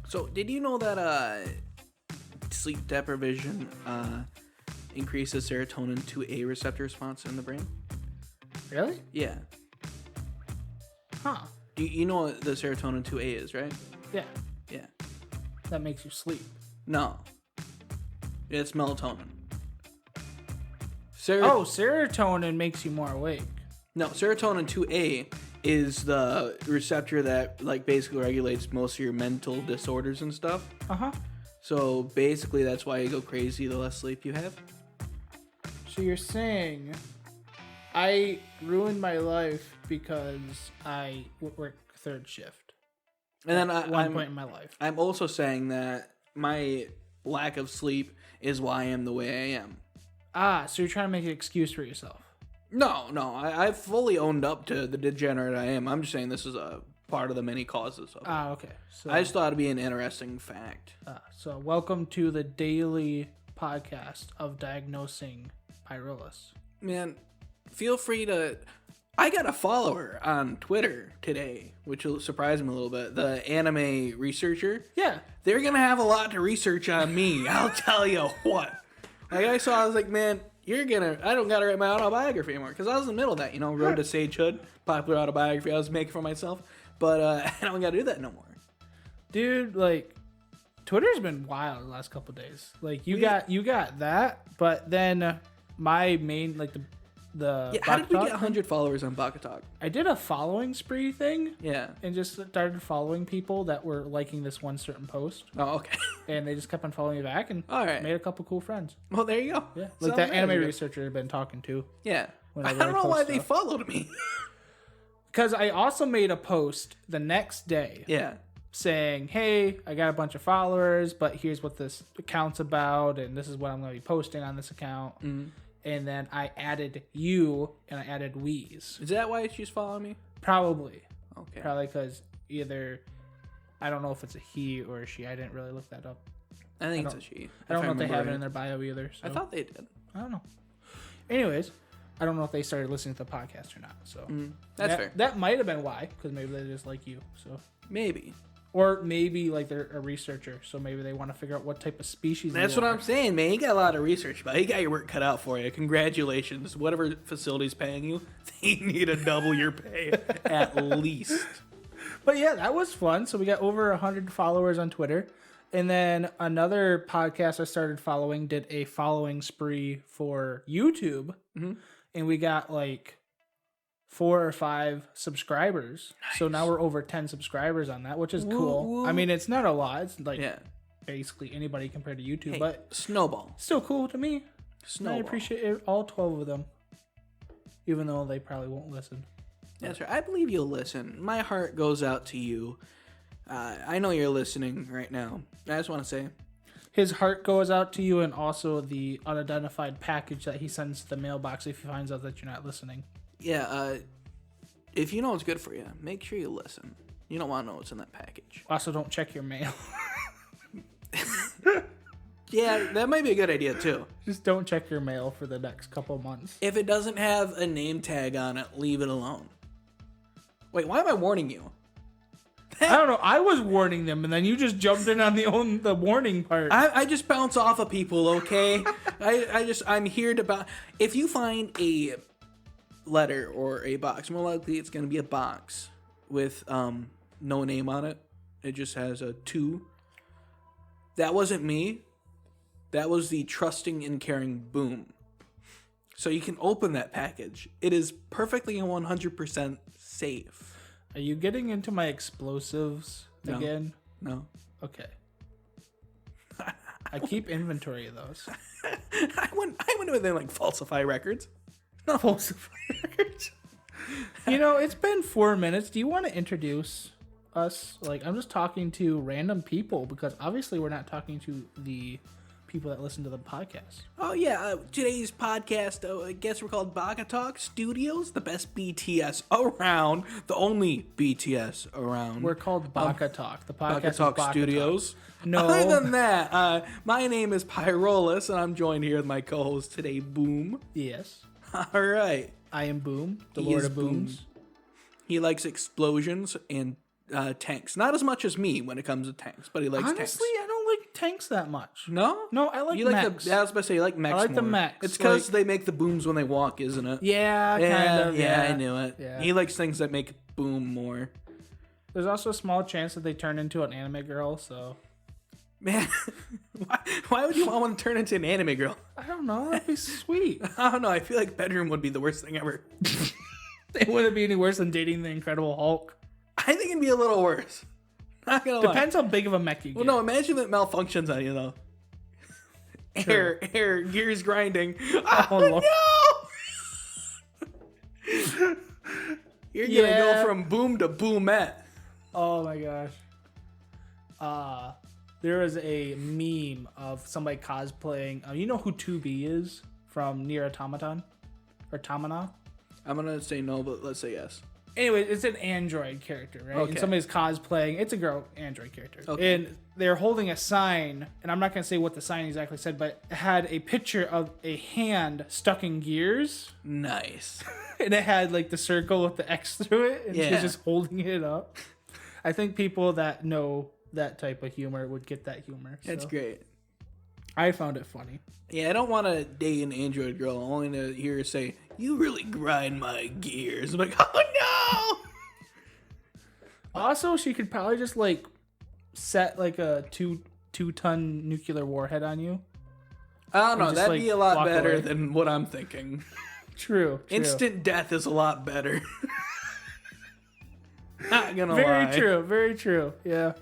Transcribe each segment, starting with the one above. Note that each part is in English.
So, did you know that sleep deprivation increases serotonin 2A receptor response in the brain? Really? Yeah. Huh. You know what the serotonin 2A is, right? Yeah. Yeah. That makes you sleep. No. It's melatonin. Serotonin makes you more awake. No, serotonin 2A is the receptor that like basically regulates most of your mental disorders and stuff. Uh-huh. So basically that's why you go crazy the less sleep you have. So you're saying I ruined my life because I work third shift. And then at one point in my life. I'm also saying that my lack of sleep is why I am the way I am. So you're trying to make an excuse for yourself. No, I've fully owned up to the degenerate I am. I'm just saying this is a part of the many causes of it. Okay. So I just thought it'd be an interesting fact. So welcome to the daily podcast of diagnosing Pyrolus. Man, feel free to... I got a follower on Twitter today, which will surprise me a little bit. The anime researcher. Yeah. They're going to have a lot to research on me. I'll tell you what. Like I was like, man, I don't got to write my autobiography anymore. Because I was in the middle of that, Road to Sagehood, popular autobiography I was making for myself. But I don't got to do that no more. Dude, like, Twitter's been wild the last couple days. Like, you got that, but then my main, like, how did we get 100 followers on Baka-Talk? I did a following spree thing. Yeah. And just started following people that were liking this one certain post. Oh, okay. And they just kept on following me back and made a couple cool friends. Well, there you go. Yeah. Like that anime researcher I've been talking to. Yeah. I don't know why they followed me. Because I also made a post the next day. Yeah. Saying, hey, I got a bunch of followers, but here's what this account's about, and this is what I'm going to be posting on this account. Mm-hmm. And then I added you, and I added Wheeze. Is that why she's following me? Probably. Okay. Probably because either, I don't know if it's a he or a she. I didn't really look that up. I think it's a she. I don't know if they have it in their bio either. So. I thought they did. I don't know. Anyways, I don't know if they started listening to the podcast or not. So that's fair. That might have been why, because maybe they just like you. So maybe. Or maybe like they're a researcher, so maybe they want to figure out what type of species. That's what I'm saying, man. You got a lot of research, but you got your work cut out for you. Congratulations. Whatever facility's paying you, they need to double your pay at least. But yeah, that was fun. So we got over 100 followers on Twitter. And then another podcast I started following did a following spree for YouTube. Mm-hmm. And we got like 4 or 5 subscribers. Nice. So now we're over 10 subscribers on that, which is cool. I mean, it's not a lot. It's like basically anybody compared to YouTube, but snowball. Still cool to me. Snowball. I appreciate all 12 of them, even though they probably won't listen. That's right. I believe you'll listen. My heart goes out to you. I know you're listening right now. I just want to say, his heart goes out to you, and also the unidentified package that he sends to the mailbox if he finds out that you're not listening. Yeah, if you know what's good for you, make sure you listen. You don't want to know what's in that package. Also, don't check your mail. Yeah, that might be a good idea, too. Just don't check your mail for the next couple months. If it doesn't have a name tag on it, leave it alone. Wait, why am I warning you? I don't know. I was warning them, and then you just jumped in on the warning part. I just bounce off of people, okay? I'm here to if you find a letter or a box, more likely it's going to be a box with no name on it. It just has a 2. That wasn't me. That was the trusting and caring Boom. So you can open that package. It is perfectly and 100% safe. Are you getting into my explosives again? No. Okay. I keep inventory of those. I wouldn't do anything like falsify records. Not falsify records. It's been 4 minutes. Do you want to introduce us? Like, I'm just talking to random people because obviously we're not talking to the people that listen to the podcast. Oh, yeah. Today's podcast, I guess we're called Baka-Talk Studios, the best BTS around, the only BTS around. We're called Baka-Talk. The podcast Baka-Talk is Studios. No. Other than that, my name is Pyrolus, and I'm joined here with my co-host today, Boom. Yes. All right. I am Boom, the Lord of Booms. He likes explosions and tanks. Not as much as me when it comes to tanks, but he likes tanks. Honestly, I don't like tanks that much. No? No, I like You like mechs. I was about to say, you like mechs I like the more. mechs. It's because they make the booms when they walk, isn't it? Yeah, kind of. Yeah, I knew it. Yeah. He likes things that make boom more. There's also a small chance that they turn into an anime girl, so... Man, why would you want to turn into an anime girl? I don't know. That'd be sweet. I don't know. I feel like bedroom would be the worst thing ever. It wouldn't be any worse than dating the Incredible Hulk. I think it'd be a little worse. Not gonna lie. Depends how big of a mech you get. Well, no, imagine that malfunctions on you, though. Air, gears grinding. Oh, no! You're gonna go from boom to boomette. Oh my gosh. There is a meme of somebody cosplaying. You know who 2B is from Nier Automaton? Or Tamana? I'm gonna say no, but let's say yes. Anyway, it's an android character, right? Okay. And somebody's cosplaying. It's a girl android character. Okay. And they're holding a sign, and I'm not going to say what the sign exactly said, but it had a picture of a hand stuck in gears. Nice. And it had like the circle with the X through it, and she's just holding it up. I think people that know that type of humor would get that humor. That's great. I found it funny. Yeah, I don't want to date an android girl only to hear her say, "You really grind my gears." I'm like, oh no! Also, she could probably just like set like a two-ton nuclear warhead on you. I don't know. That'd be a lot better away. than what I'm thinking. True. Instant death is a lot better. Not gonna Very lie. true. Very true. Yeah.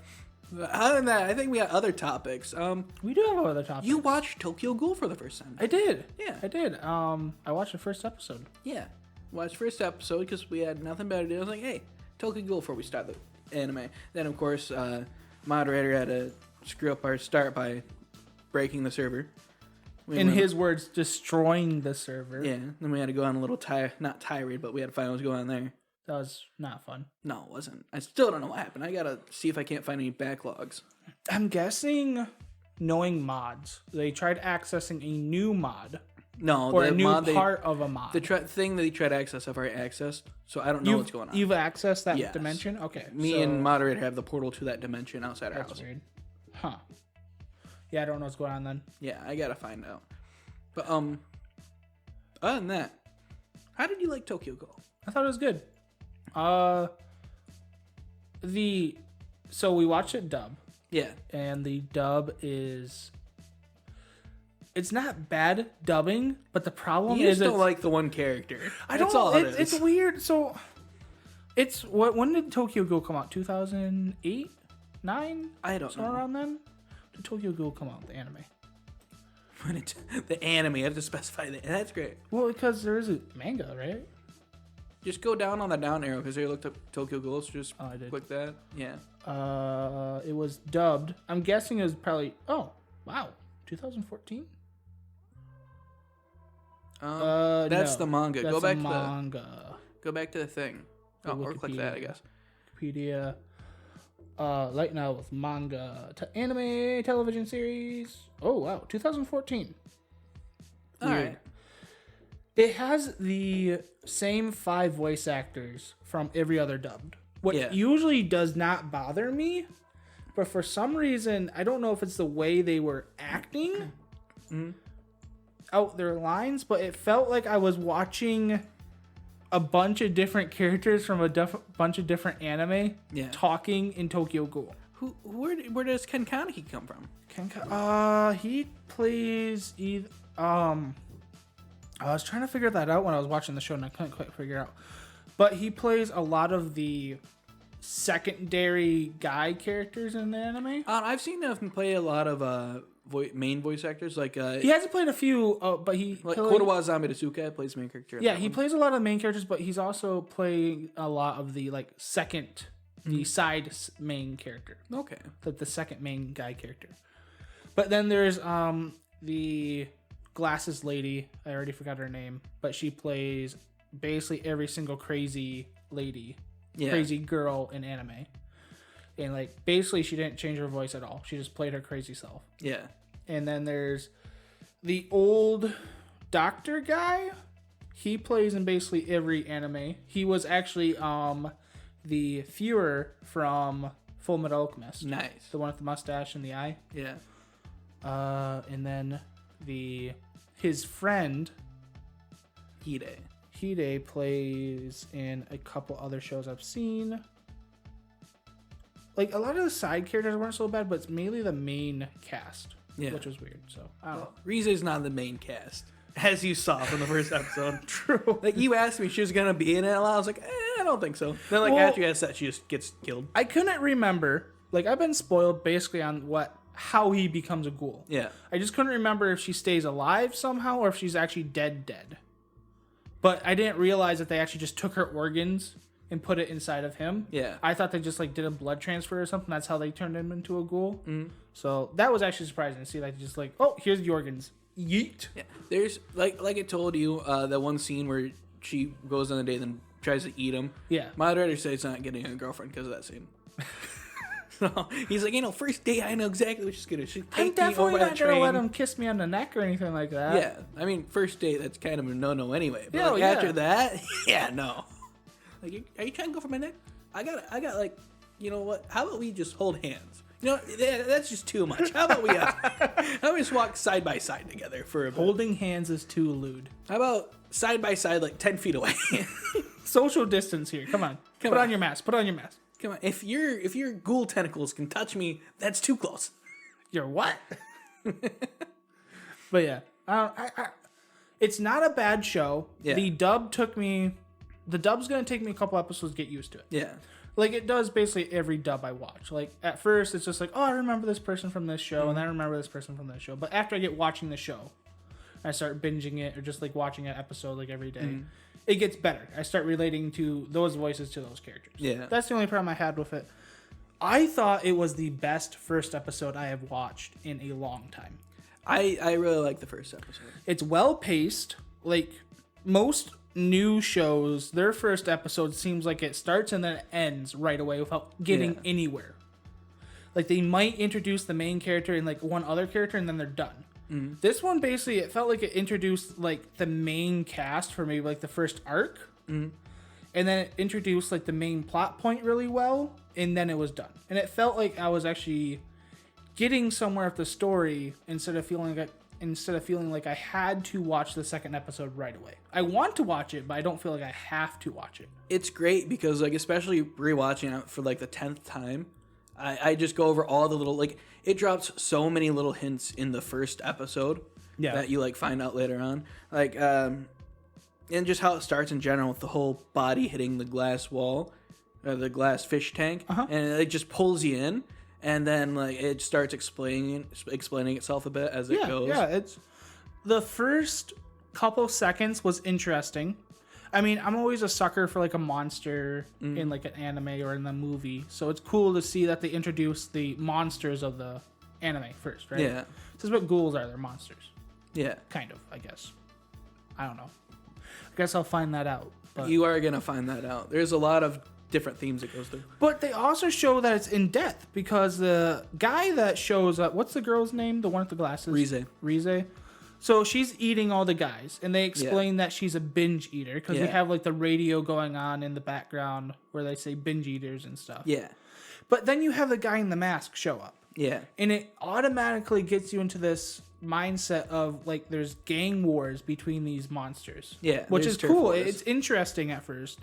Other than that, I think we got other topics. We do have other topics. You watched Tokyo Ghoul for the first time. I did. Yeah. I did. I watched the first episode. Yeah. Watched first episode because we had nothing better to do. I was like, hey, Tokyo Ghoul before we start the anime. Then, of course, moderator had to screw up our start by breaking the server. In his words, destroying the server. Yeah. Then we had to go on a little not tirade, but we had to find what was going on there. That was not fun. No, it wasn't. I still don't know what happened. I gotta see if I can't find any backlogs. I'm guessing, knowing mods, they tried accessing a new mod. No, or the a new mod part of a mod. The thing that they tried to access, I've already accessed, so I don't know what's going on. You've accessed that Yes. dimension? Okay. Me and moderator have the portal to that dimension outside our That's house. weird. Huh. Yeah, I don't know what's going on then. Yeah, I gotta find out. But other than that, how did you like Tokyo Ghoul? I thought it was good. So we watched it dub. Yeah. And the dub is... It's not bad dubbing, but the problem You is... just don't like the one character. I don't That's all it is. It's weird. So, it's... When did Tokyo Ghoul come out? 2008? 9? I don't Somewhere know. around then? Did Tokyo Ghoul come out, the anime? When it's the anime, I have to specify that. That's great. Well, because there is a manga, right? Just go down on the down arrow because they looked up Tokyo Ghoul. So just I did. click that. Yeah. It was dubbed. I'm guessing it was probably... Oh, wow. 2014? That's no, the manga. That's Go back a to manga. go back to the thing. Oh, or click that, I guess. Wikipedia. Light now with manga. Anime television series. Oh, wow. 2014. All Weird. right. It has the same 5 voice actors from every other dubbed. What usually does not bother me, but for some reason, I don't know if it's the way they were acting out their lines, but it felt like I was watching a bunch of different characters from a bunch of different anime talking in Tokyo Ghoul. Where does Ken Kaneki come from? He plays either I was trying to figure that out when I was watching the show and I couldn't quite figure out. But he plays a lot of the secondary guy characters in the anime. I've seen him play a lot of main voice actors. Like he hasn't played a few, but he like Kotowa Zombie Tsuka plays main character. Yeah, he plays a lot of the main characters, but he's also playing a lot of the like the side main character. Okay, the second main guy character. But then there's the glasses lady. I already forgot her name, but she plays basically every single crazy lady, crazy girl in anime. And like basically she didn't change her voice at all. She just played her crazy self. Yeah. And then there's the old doctor guy. He plays in basically every anime. He was actually the Fuhrer from Full Metal Alchemist. Nice. The one with the mustache and the eye. Yeah. And then his friend Hide plays in a couple other shows I've seen. Like, a lot of the side characters weren't so bad, but it's mainly the main cast, which was weird. So, I don't know. Rize's not the main cast, as you saw from the first episode. True. Like, you asked me if she was going to be in it, and I was like, I don't think so. Then, like, after you asked that, she just gets killed. I couldn't remember. Like, I've been spoiled basically on how he becomes a ghoul. Yeah. I just couldn't remember if she stays alive somehow or if she's actually dead. But I didn't realize that they actually just took her organs and put it inside of him. Yeah. I thought they just like did a blood transfer or something. That's how they turned him into a ghoul. Mm-hmm. So that was actually surprising to see, like, just like, oh, here's the organs. Yeet. Yeah. There's like I told you, that one scene where she goes on a date and tries to eat him. Yeah. Moderator says it's not getting a girlfriend because of that scene. So he's like, first date, I know exactly what she's gonna do. I'm definitely not gonna let him kiss me on the neck or anything like that. Yeah, I mean, first date, that's kind of a no-no anyway. But Yeah, after that, yeah, no. Like, are you trying to go for my neck? I got like, you know what? How about we just hold hands? You know, that's just too much. How about we just walk side by side together for a bit? Holding hands is too lewd. How about side by side, like 10 feet away? Social distance here. Come on. Put on your mask. Come on, if your ghoul tentacles can touch me, that's too close. You're what? But yeah, it's not a bad show. Yeah. The dub's gonna take me a couple episodes to get used to it. Yeah. Like, it does basically every dub I watch. Like, at first it's just like, oh, I remember this person from this show, and I remember this person from this show. But after I get watching the show, I start binging it or just like watching an episode like every day. It gets better. I start relating to those voices to those characters. Yeah. That's the only problem I had with it. I thought it was the best first episode I have watched in a long time. I really like the first episode. It's well paced. Like, most new shows, their first episode seems like it starts and then it ends right away without getting anywhere. Like, they might introduce the main character and like one other character and then they're done. This one, basically, it felt like it introduced like the main cast for maybe like the first arc, and then it introduced like the main plot point really well, and then it was done. And it felt like I was actually getting somewhere with the story instead of feeling like I had to watch the second episode right away. I want to watch it, but I don't feel like I have to watch it. It's great because, like, especially rewatching it for like the 10th time, I just go over all the little, like, it drops so many little hints in the first episode that you like find out later on, like, and just how it starts in general with the whole body hitting the glass wall, or the glass fish tank, and it just pulls you in. And then, like, it starts explaining itself a bit as it goes. Yeah, it's the first couple seconds was interesting. I mean, I'm always a sucker for like a monster in like an anime or in the movie, so it's cool to see that they introduce the monsters of the anime first, right? Yeah. This is what ghouls are. They're monsters. Yeah. Kind of, I guess. I don't know. I guess I'll find that out. But You are gonna find that out. There's a lot of different themes it goes through. But they also show that it's in depth because the guy that shows up, what's the girl's name? The one with the glasses? Rize. So she's eating all the guys, and they explain that she's a binge eater because they have like the radio going on in the background where they say binge eaters and stuff. Yeah. But then you have the guy in the mask show up. Yeah. And it automatically gets you into this mindset of like there's gang wars between these monsters. Yeah. Which is cool. It's interesting at first.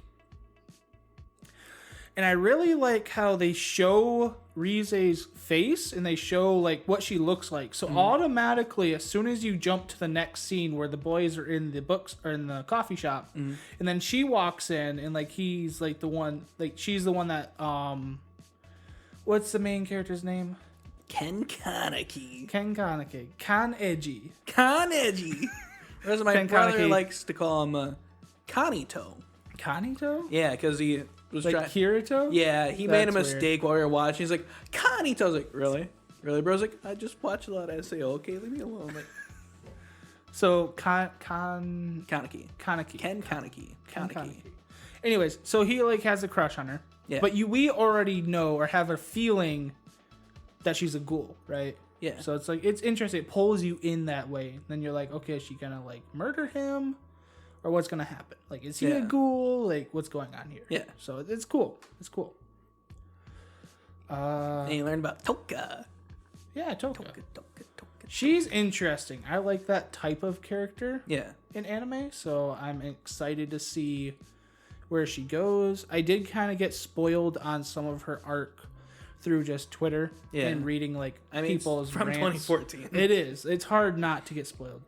And I really like how they show Rize's face and they show like what she looks like. So automatically, as soon as you jump to the next scene where the boys are in the books or in the coffee shop, and then she walks in and like he's like the one, like she's the one that what's the main character's name? Ken Kaneki. Kaneki. Whereas my brother likes to call him Kanito. Kanito? Yeah, because he was like Kirito? Yeah, he made a mistake while we were watching. He's like, Kanito. I was like, really? Really, bro? I was like, I just watched a lot. I say, okay, leave me alone. Like, so Kaneki. Ken Kaneki. Anyways, so he like has a crush on her. Yeah. But we already know or have a feeling that she's a ghoul, right? Yeah. So it's like it's interesting. It pulls you in that way. Then you're like, okay, is she gonna like murder him? or what's gonna happen. Like, is he a ghoul? Like, what's going on here? Yeah. So it's cool. It's cool. And you learn about Toka. Yeah, Toka. Toka. She's interesting. I like that type of character. Yeah. In anime, so I'm excited to see where she goes. I did kind of get spoiled on some of her arc through just Twitter and reading like people's from rants. 2014. It is. It's hard not to get spoiled.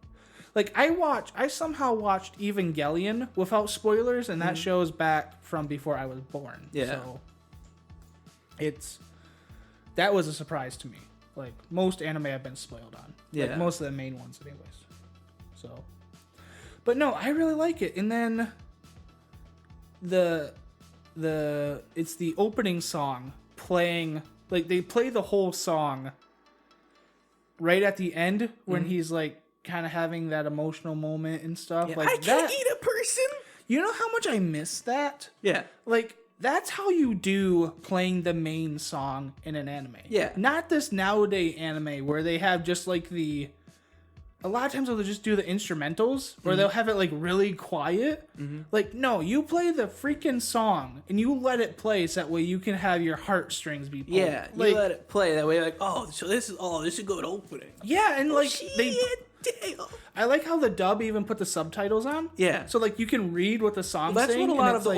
Like I somehow watched Evangelion without spoilers, and that show's back from before I was born. Yeah. So that was a surprise to me. Like most anime I've been spoiled on. Yeah. Like most of the main ones anyways. So but no, I really like it. And then it's the opening song playing, like they play the whole song right at the end when he's like kind of having that emotional moment and stuff. Yeah, like I can't eat a person. You know how much I miss that? Yeah. Like that's how you do playing the main song in an anime. Yeah. Not this nowadays anime where they have just like a lot of times they'll just do the instrumentals where they'll have it like really quiet. Like, no, you play the freaking song and you let it play so that way you can have your heartstrings be pulled. Yeah, like, you let it play that way. Like, this is a good opening. Yeah, and like Damn. I like how the dub even put the subtitles on. Yeah. So like you can read what the song's That's saying. what a lot of the like,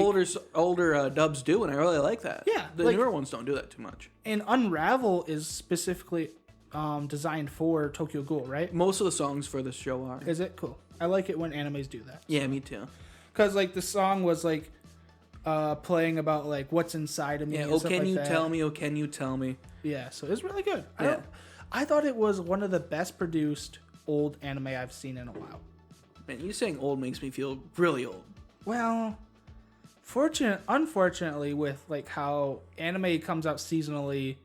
older dubs do, and I really like that. Yeah, The like- newer ones don't do that too much. And Unravel is specifically designed for Tokyo Ghoul, right? Most of the songs for the show are. Is it cool? I like it when animes do that. Yeah, me too. Because like the song was like playing about like what's inside of me. Yeah, and oh, stuff can like you that. tell me? Oh, can you tell me? Yeah, so it's really good. Yeah. I thought it was one of the best produced old anime I've seen in a while. Man, you saying old makes me feel really old. Well, unfortunately, with like how anime comes out seasonally,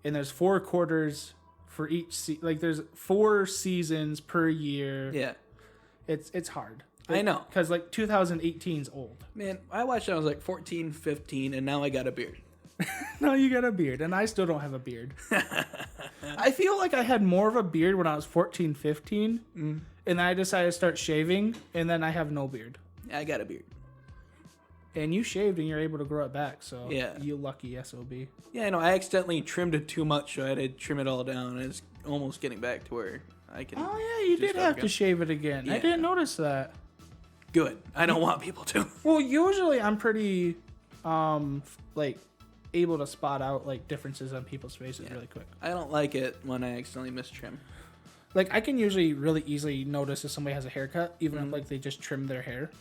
and there's 4 quarters for each like there's 4 seasons per year. Yeah. It's hard. I know. Because like 2018's old. Man, I watched when I was like 14, 15, and now I got a beard. No, you got a beard, and I still don't have a beard. I feel like I had more of a beard when I was 14, 15, and then I decided to start shaving, and then I have no beard. I got a beard. And you shaved, and you're able to grow it back, so Yeah. you lucky SOB. Yeah, I know. I accidentally trimmed it too much, so I had to trim it all down. It's almost getting back to where I can. Oh, yeah, you do did stuff have again. to shave it again. I Yeah. didn't notice that. Good. I don't want people to. Well, usually I'm pretty, like, able to spot out, like, differences on people's faces really quick. I don't like it when I accidentally mistrim. Like, I can usually really easily notice if somebody has a haircut, even if, like, they just trim their hair.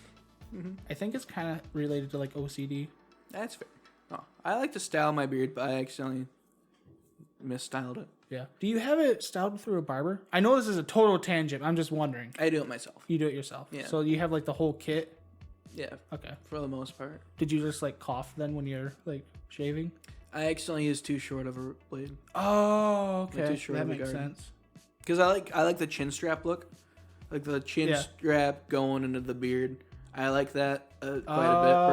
I think it's kind of related to, like, OCD. That's fair. Oh, I like to style my beard, but I accidentally misstyled it. Yeah. Do you have it styled through a barber? I know this is a total tangent. I'm just wondering. I do it myself. You do it yourself. Yeah. So you have, like, the whole kit? Yeah, Okay. for the most part. Did you just, like, cough then when you're, like, shaving? I accidentally used too short of a blade. Oh, Like, okay. too short That of a makes garden. sense. Because I like the chin strap look. Like the chin strap going into the beard. I like that quite a bit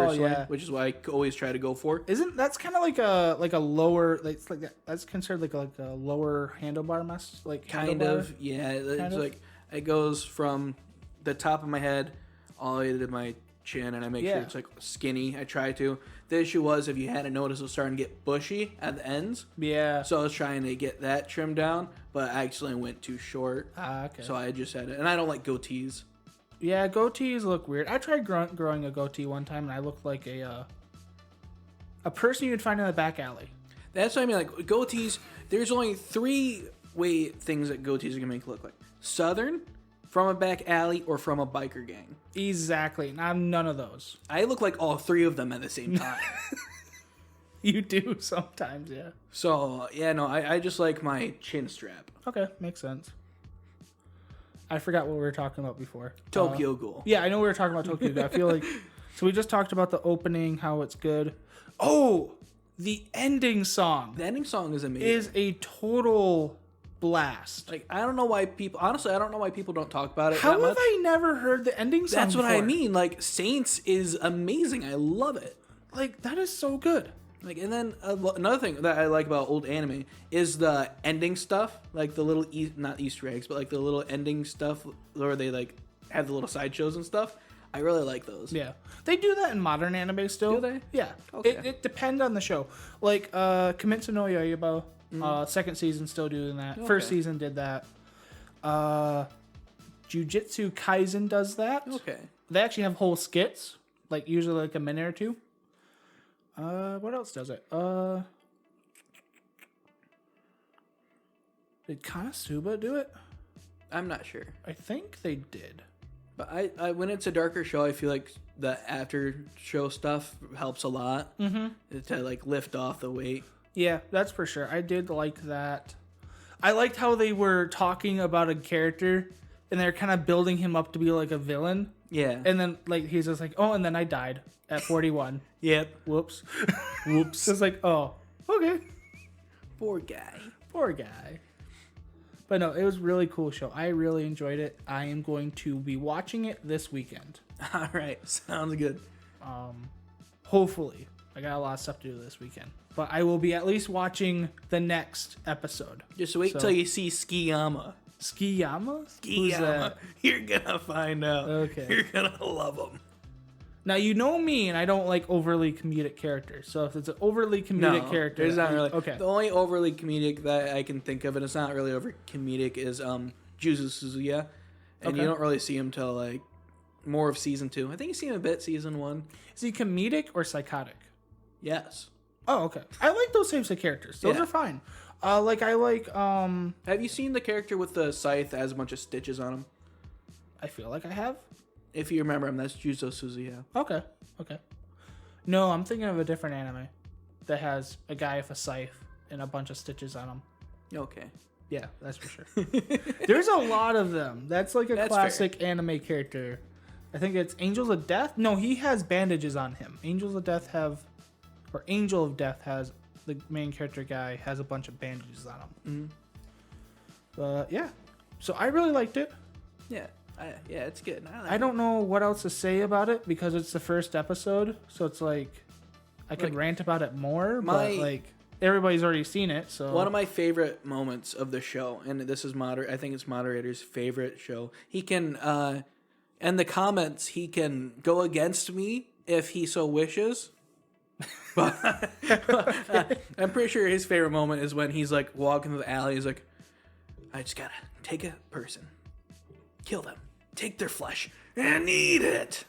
personally, yeah. which is why I always try to go for. That's kind of like a lower, like, it's like that's considered like a lower handlebar mess, like Kind handlebar? of, yeah. It's Kind of? like it goes from the top of my head all the way to my chin, and I make sure it's like skinny. I try to. The issue was, if you hadn't noticed, it was starting to get bushy at the ends. Yeah. So I was trying to get that trimmed down, but I actually went too short. Okay. So I just had it, and I don't like goatees. Yeah, goatees look weird. I tried growing a goatee one time, and I looked like a person you'd find in the back alley. That's what I mean. Like goatees, there's only 3 things that goatees are gonna make look like: Southern, from a back alley, or from a biker gang. Exactly. And I'm none of those. I look like all 3 of them at the same time. You do sometimes, yeah. So yeah, no, I just like my chin strap. Okay, makes sense. I forgot what we were talking about before. Tokyo Ghoul. Yeah, I know we were talking about Tokyo Ghoul. I feel like so we just talked about the opening, how it's good. Oh, the ending song The ending song is amazing. is a total blast. Like I don't know why people. Honestly, I don't know why people don't talk about it How that have much. I never heard the ending song? That's what I before? mean. Like Saints is amazing. I love it. Like that is so good. Like, and then another thing that I like about old anime is the ending stuff, like the little not Easter eggs, but like the little ending stuff where they like have the little sideshows and stuff. I really like those. Yeah. They do that in modern anime still. Do they? Yeah. Okay. It depends on the show. Like Kimetsu no Yaiba, second season still doing that. Okay. First season did that. Jujutsu Kaisen does that. Okay. They actually have whole skits, like usually like a minute or two. What else does it? Did Konosuba do it? I'm not sure. I think they did. But I when it's a darker show, I feel like the after show stuff helps a lot to like lift off the weight. Yeah, that's for sure. I did like that. I liked how they were talking about a character and they're kind of building him up to be like a villain. Yeah. And then like he's just like, oh, and then I died at 41. Yep. Whoops. Whoops. It's like, oh, okay. Poor guy. Poor guy. But no, it was a really cool show. I really enjoyed it. I am going to be watching it this weekend. All right. Sounds good. Hopefully. I got a lot of stuff to do this weekend. But I will be at least watching the next episode. Just wait till you see Skiyama. Skiyama? Skiyama. You're gonna find out. Okay. You're gonna love him. Now, you know me, and I don't like overly comedic characters. So if it's an overly comedic character... It's not really. Okay. The only overly comedic that I can think of, and it's not really over comedic, is Juzu Suzuya. And you don't really see him till like more of season 2. I think you see him a bit season 1. Is he comedic or psychotic? Yes. Oh, okay. I like those types of characters. Those are fine. Have you seen the character with the scythe that has a bunch of stitches on him? I feel like I have. If you remember him, that's Juzo Suzuya. Okay. No, I'm thinking of a different anime that has a guy with a scythe and a bunch of stitches on him. Okay. Yeah, that's for sure. There's a lot of them. That's like a classic anime character. I think it's Angels of Death. No, he has bandages on him. Angel of Death has, the main character guy has a bunch of bandages on him. Yeah. So I really liked it. Yeah. It's good. I don't know what else to say about it because it's the first episode. So it's like I could rant about it more, but like everybody's already seen it. So one of my favorite moments of the show, and this is I think it's moderator's favorite show. He can, in the comments, he can go against me if he so wishes. But I'm pretty sure his favorite moment is when he's like walking through the alley. He's like, I just gotta take a person, kill them, take their flesh, and eat it.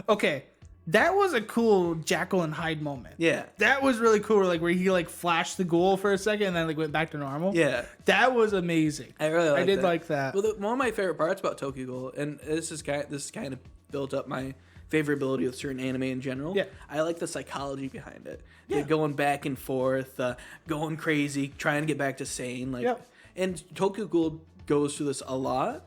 Okay, that was a cool Jekyll and Hyde moment. Yeah, that was really cool. Like where he like flashed the ghoul for a second and then like went back to normal. Yeah, that was amazing. I did like that. Well, one of my favorite parts about Tokyo Ghoul, and this kind of built up my favorability with certain anime in general. Yeah, I like the psychology behind it. Yeah, going back and forth, going crazy, trying to get back to sane. Like, and Tokyo Ghoul goes through this a lot.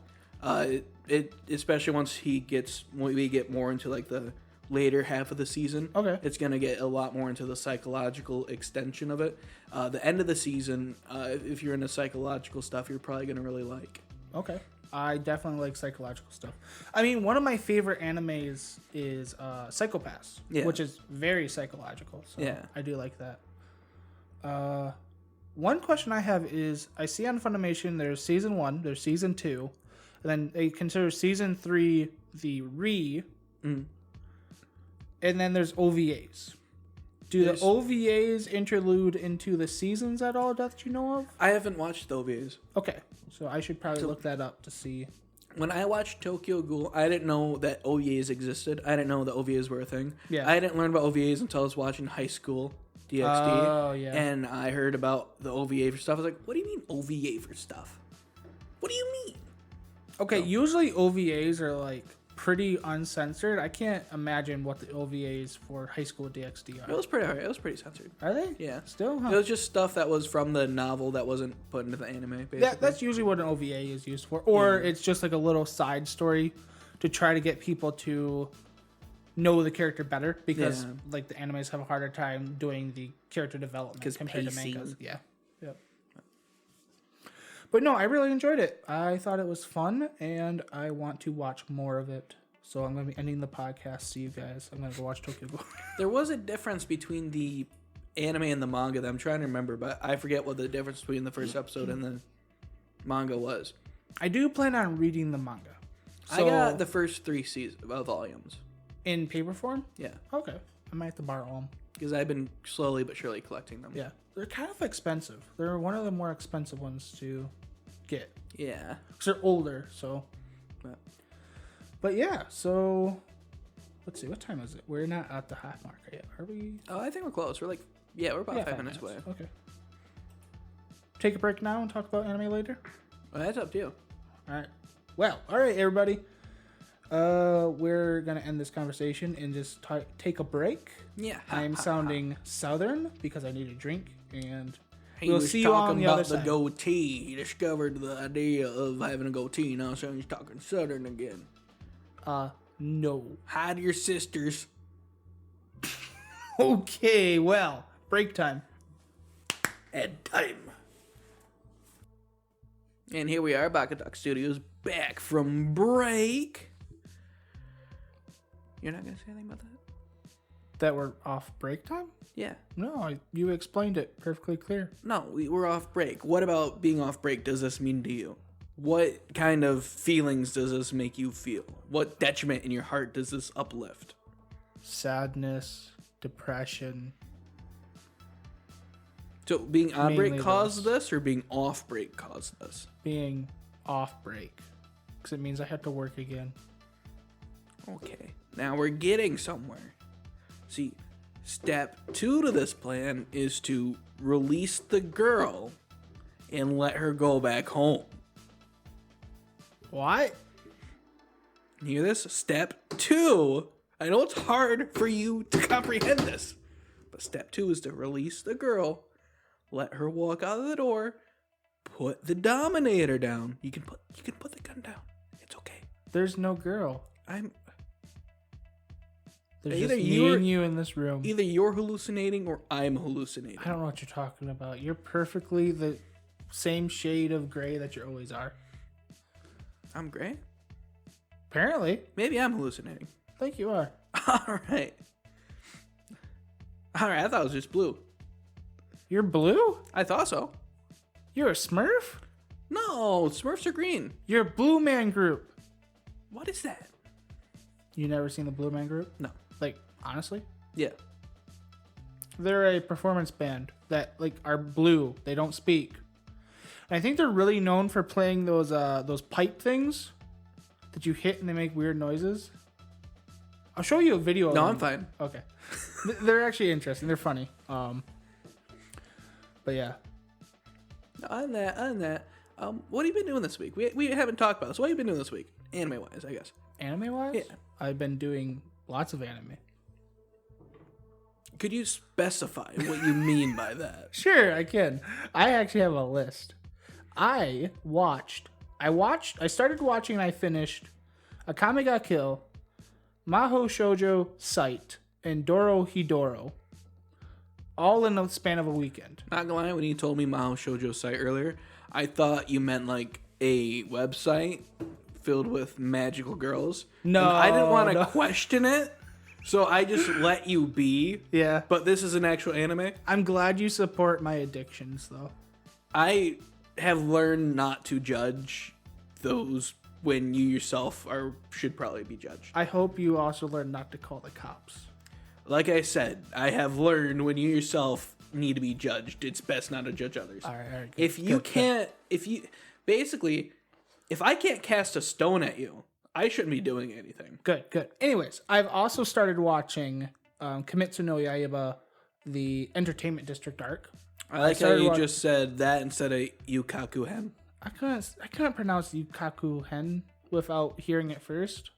It especially once we get more into like the later half of the season. Okay, it's gonna get a lot more into the psychological extension of it. The end of the season, if you're into psychological stuff, you're probably gonna really like. Okay. I definitely like psychological stuff. I mean, one of my favorite animes is Psycho-Pass, which is very psychological. So I do like that. One question I have is, I see on Funimation there's season 1, there's season 2, and then they consider season 3 the and then there's OVAs. Do the OVAs interlude into the seasons at all that you know of? I haven't watched the OVAs. Okay, so I should probably look that up to see. When I watched Tokyo Ghoul, I didn't know that OVAs existed. I didn't know that OVAs were a thing. Yeah. I didn't learn about OVAs until I was watching High School DxD. Oh, yeah. And I heard about the OVA for stuff. I was like, what do you mean OVA for stuff? What do you mean? Okay, usually OVAs are like pretty uncensored. I can't imagine what the OVAs for High School DxD are. It was pretty hard. It was pretty censored. Are they? Yeah. Still? Huh. It was just stuff that was from the novel that wasn't put into the anime, basically. That's usually what an OVA is used for. Or it's just like a little side story to try to get people to know the character better because like the animes have a harder time doing the character development compared to mangas. Yeah. Yep. But no, I really enjoyed it. I thought it was fun, and I want to watch more of it. So I'm going to be ending the podcast. See you guys. I'm going to go watch Tokyo Ghoul. There was a difference between the anime and the manga that I'm trying to remember, but I forget what the difference between the first episode and the manga was. I do plan on reading the manga. I got the first 3 volumes. In paper form? Yeah. Okay. I might have to borrow them. Because I've been slowly but surely collecting them. Yeah. They're kind of expensive. They're one of the more expensive ones to get. Yeah. Because they're older, so. But yeah, so. Let's see, what time is it? We're not at the half mark yet, are we? Oh, I think we're close. We're about 5 minutes away. Okay. Take a break now and talk about anime later? Well, that's up to you. Alright. Well, alright, everybody. We're going to end this conversation and just take a break. Yeah. I'm sounding southern because I need a drink, and He we'll was see you on talking the about other the side. goatee. He discovered the idea of having a goatee. Now so he's talking southern again. No. Hide your sisters. Okay, well, break time. At time. And here we are, Baka-Talk Studios, back from break. You're not going to say anything about that? That we're off break time? Yeah. No, you explained it perfectly clear. No, we're off break. What about being off break does this mean to you? What kind of feelings does this make you feel? What detriment in your heart does this uplift? Sadness, depression. So being on break Mainly caused those. this, or being off break caused this? Being off break. Because it means I have to work again. Okay, now we're getting somewhere. See, step 2 to this plan is to release the girl and let her go back home. What? You hear this? Step 2. I know it's hard for you to comprehend this, but step 2 is to release the girl, let her walk out of the door, put the Dominator down. You can put the gun down. It's okay. There's no girl. There's Either just me and you in this room. Either you're hallucinating or I'm hallucinating. I don't know what you're talking about. You're perfectly the same shade of gray that you always are. I'm gray? Apparently. Maybe I'm hallucinating. I think you are. Alright, I thought it was just blue. You're blue? I thought so. You're a Smurf? No, Smurfs are green. You're a Blue Man Group. What is that? You never seen the Blue Man Group? No. Like, honestly? Yeah. They're a performance band that, like, are blue. They don't speak. And I think they're really known for playing those pipe things that you hit and they make weird noises. I'll show you a video of No, them. I'm fine. Okay. They're actually interesting. They're funny. But yeah. On that, what have you been doing this week? We haven't talked about this. What have you been doing this week? Anime-wise, I guess. Anime-wise? Yeah. I've been doing lots of anime. Could you specify what you mean by that? Sure, I can. I actually have a list. I started watching and I finished Akame ga Kill, Maho Shoujo Sight, and Doro Hidoro. All in the span of a weekend. Not gonna lie, when you told me Mahou Shoujo site earlier, I thought you meant like a website filled with magical girls. No, and I didn't want to no. question it, so I just let you be. Yeah. But this is an actual anime. I'm glad you support my addictions, though. I have learned not to judge those when you yourself should probably be judged. I hope you also learn not to call the cops. Like I said, I have learned when you yourself need to be judged, it's best not to judge others. All right. Good, If I can't cast a stone at you, I shouldn't be doing anything. Good. Anyways, I've also started watching Kimetsu no Yaiba, the Entertainment District arc. I like how you just said that instead of Yukaku Hen. I couldn't pronounce Yukaku Hen without hearing it first.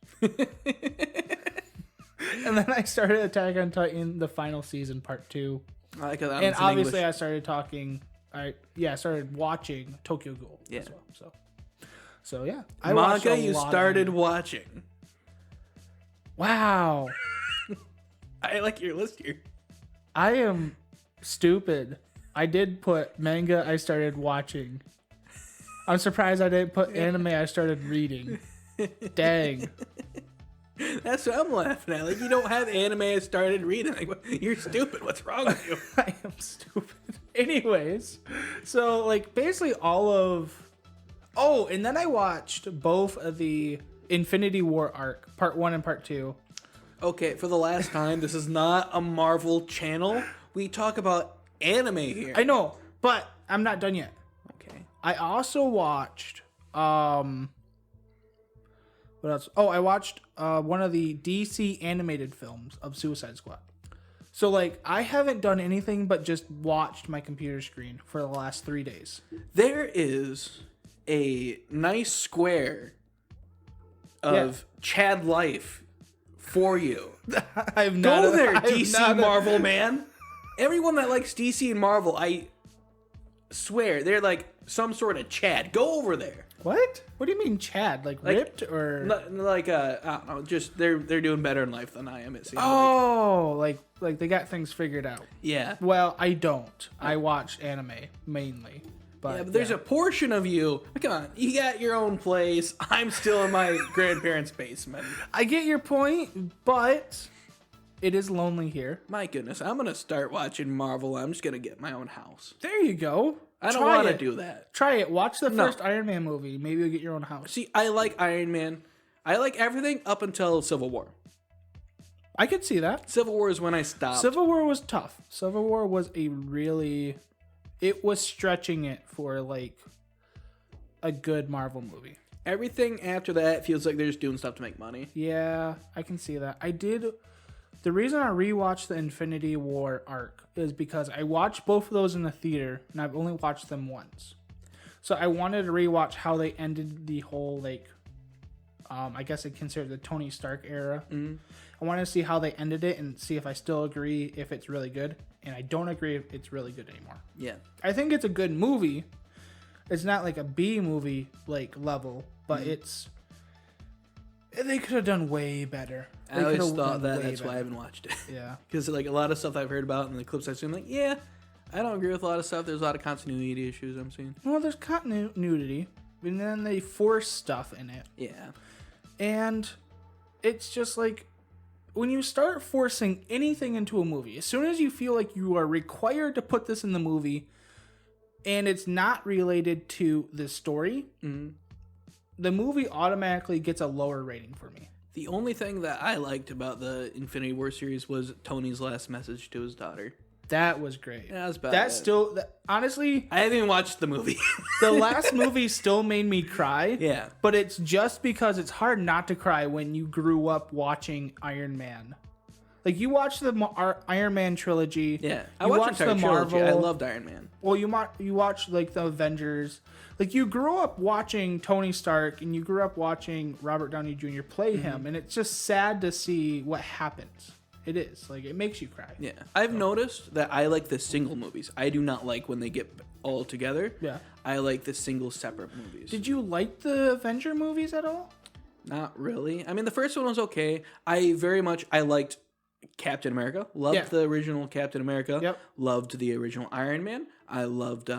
And then I started Attack on Titan, the final season, part 2. I like how that And one's in obviously, English. I started watching Tokyo Ghoul as well. So yeah, I Manga watched a you lot of started anime. watching. Wow, I like your list here. I am stupid. I did put manga I started watching. I'm surprised I didn't put anime I started reading. Dang. That's what I'm laughing at. Like, you don't have anime I started reading. Like, you're stupid. What's wrong with you? I am stupid. Anyways, so like basically all of. Oh, and then I watched both of the Infinity War arc, part 1 and part 2. Okay, for the last time, this is not a Marvel channel. We talk about anime here. I know, but I'm not done yet. Okay. I also watched what else? Oh, I watched one of the DC animated films of Suicide Squad. So like I haven't done anything but just watched my computer screen for the last 3 days. There is a nice square of Chad life for you. Go there, DC Marvel man. Everyone that likes DC and Marvel, I swear, they're like some sort of Chad. Go over there. What? What do you mean, Chad? Like ripped or like I don't know. Just they're doing better in life than I am. It seems. Oh, like they got things figured out. Yeah. Well, I don't. I watch anime mainly. But there's a portion of you. Come on, you got your own place. I'm still in my grandparents' basement. I get your point, but it is lonely here. My goodness, I'm gonna start watching Marvel. I'm just gonna get my own house. There you go. I don't want to do that. Try it. Watch the first Iron Man movie. Maybe you'll get your own house. See, I like Iron Man. I like everything up until Civil War. I could see that. Civil War is when I stopped. Civil War was tough. Civil War was it was stretching it for like a good Marvel movie. Everything after that feels like they're just doing stuff to make money. Yeah, I can see that. The reason I rewatched the Infinity War arc is because I watched both of those in the theater, and I've only watched them once. So I wanted to rewatch how they ended the whole, like, I guess I consider the Tony Stark era. Mm-hmm. I wanted to see how they ended it and see if I still agree if it's really good. And I don't agree if it's really good anymore. Yeah. I think it's a good movie. It's not like a B movie, like, level, but they could have done way better. I always thought that. That's why I haven't watched it. Yeah. Because like a lot of stuff I've heard about and the clips I've seen, like, yeah, I don't agree with a lot of stuff. There's a lot of continuity issues I'm seeing. Well, there's continuity, and then they force stuff in it. Yeah. And it's just like, when you start forcing anything into a movie, as soon as you feel like you are required to put this in the movie, and it's not related to the story, the movie automatically gets a lower rating for me. The only thing that I liked about the Infinity War series was Tony's last message to his daughter. That was great. Yeah, that was bad. That's still, honestly, I haven't even watched the movie. The last movie still made me cry. Yeah. But it's just because it's hard not to cry when you grew up watching Iron Man. Like, you watch the Iron Man trilogy. Yeah. I watched the Marvel. I loved Iron Man. Well, you watch, like, the Avengers. Like, you grew up watching Tony Stark, and you grew up watching Robert Downey Jr. play him, and it's just sad to see what happens. It is. Like, it makes you cry. Yeah. I've noticed that I like the single movies. I do not like when they get all together. Yeah. I like the single separate movies. Did you like the Avenger movies at all? Not really. I mean, the first one was okay. I liked Captain America. Loved the original Captain America. Yep. Loved the original Iron Man. I loved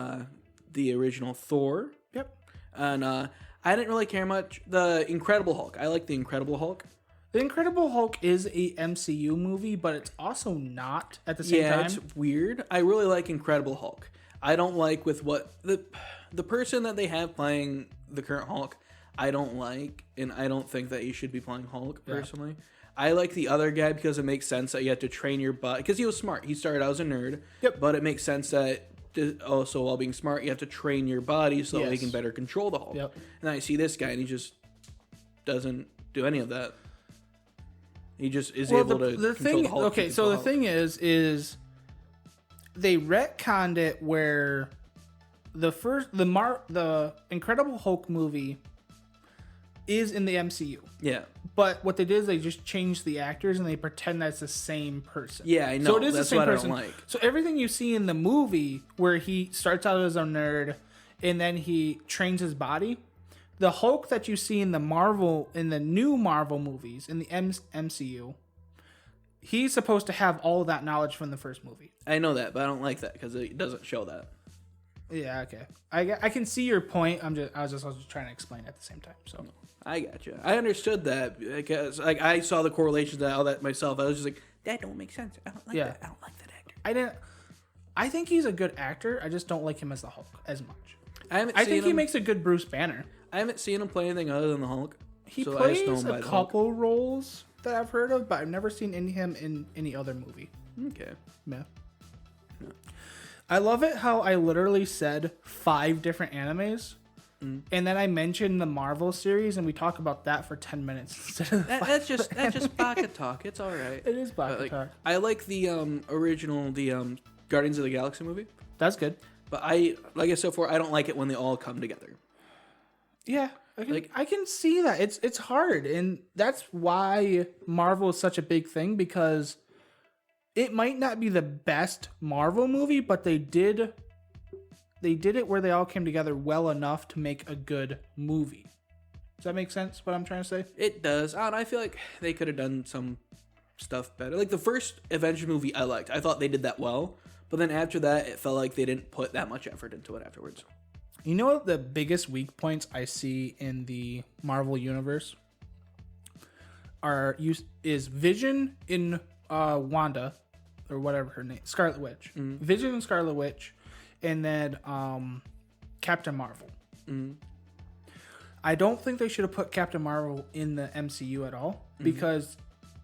the original Thor. Yep. And I didn't really care much. The Incredible Hulk. I like the Incredible Hulk. The Incredible Hulk is a MCU movie, but it's also not at the same time. Yeah, it's weird. I really like Incredible Hulk. I don't like with what the person that they have playing the current Hulk. I don't like, and I don't think that he should be playing Hulk personally. I like the other guy because it makes sense that you have to train your body. Because he was smart. He started out as a nerd. Yep. But it makes sense that also while being smart, you have to train your body so that you can better control the Hulk. Yep. And then I see this guy, and he just doesn't do any of that. He just is able to control the Hulk. Okay, so the thing is they retconned it where the Incredible Hulk movie is in the MCU. Yeah. But what they did is they just changed the actors and they pretend that's the same person. Yeah, I know. So it is that's the same what person. I don't like. So everything you see in the movie where he starts out as a nerd and then he trains his body, the Hulk that you see in the new Marvel movies, in the MCU, he's supposed to have all of that knowledge from the first movie. I know that, but I don't like that because it doesn't show that. Yeah, okay. I can see your point. I was just trying to explain at the same time. So I got you. I understood that because like I saw the correlations to all that myself. I was just like, that don't make sense. I don't like that. I don't like that actor. I think he's a good actor. I just don't like him as the Hulk as much. I think he makes a good Bruce Banner. I haven't seen him play anything other than the Hulk. He plays a couple roles, that I've heard of, but I've never seen him in any other movie. Okay. Yeah. I love it how I literally said 5 different animes, and then I mentioned the Marvel series, and we talk about that for 10 minutes instead of That's just Baka-Talk. It's all right. It is Baka-Talk. I like the original Guardians of the Galaxy movie, That's good. but like I said before, I don't like it when they all come together. Yeah, I can see that. It's hard, and that's why Marvel is such a big thing, because it might not be the best Marvel movie, but they did it where they all came together well enough to make a good movie. Does that make sense, what I'm trying to say? It does. I feel like they could have done some stuff better. Like the first Avengers movie I liked. I thought they did that well, but then after that, it felt like they didn't put that much effort into it afterwards. You know what the biggest weak points I see in the Marvel universe is Vision in Wanda, or whatever her name, Scarlet Witch. Mm-hmm. Vision and Scarlet Witch, and then Captain Marvel. Mm-hmm. I don't think they should have put Captain Marvel in the MCU at all, because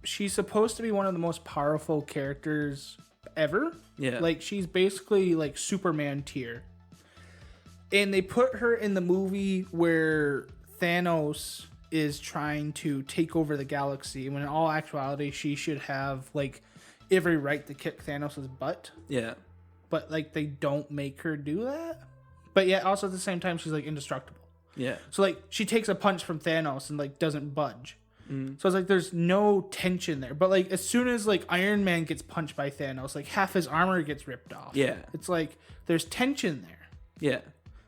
she's supposed to be one of the most powerful characters ever. Yeah. Like, she's basically like Superman tier. And they put her in the movie where Thanos is trying to take over the galaxy, when in all actuality she should have like every right to kick Thanos' butt. Yeah. But like they don't make her do that. But yet also at the same time she's like indestructible. Yeah. So like she takes a punch from Thanos and like doesn't budge. So it's like there's no tension there. But like as soon as like Iron Man gets punched by Thanos, like half his armor gets ripped off. Yeah. It's like there's tension there. Yeah.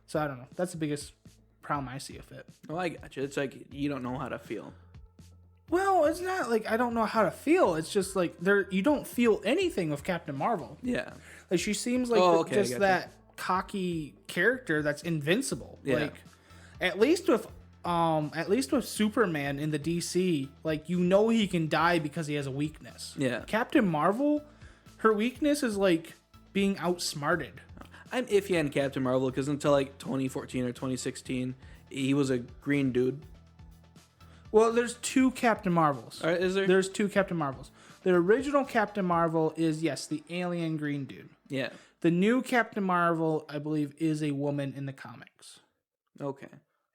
So I don't know. That's the biggest problem I see with it. Well, I gotcha. It's like you don't know how to feel. Well, it's not like I don't know how to feel. It's just like you don't feel anything with Captain Marvel. Yeah. Like she seems like just that cocky character that's invincible. Yeah. Like at least with Superman in the DC, like you know he can die because he has a weakness. Yeah. Captain Marvel, her weakness is like being outsmarted. I'm iffy on Captain Marvel because until like 2014 or 2016, he was a green dude. Well, there's 2 Captain Marvels. All right, is there? There's 2 Captain Marvels. The original Captain Marvel is, yes, the alien green dude. Yeah. The new Captain Marvel, I believe, is a woman in the comics. Okay.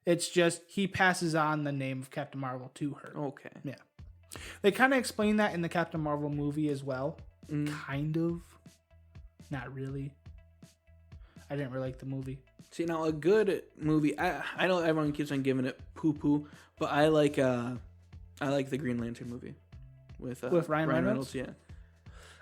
It's just he passes on the name of Captain Marvel to her. Okay. Yeah. They kind of explain that in the Captain Marvel movie as well. Kind of. Not really. I didn't really like the movie. See, now a good movie, I know everyone keeps on giving it poo-poo, but I like the Green Lantern movie with Ryan Reynolds. Yeah.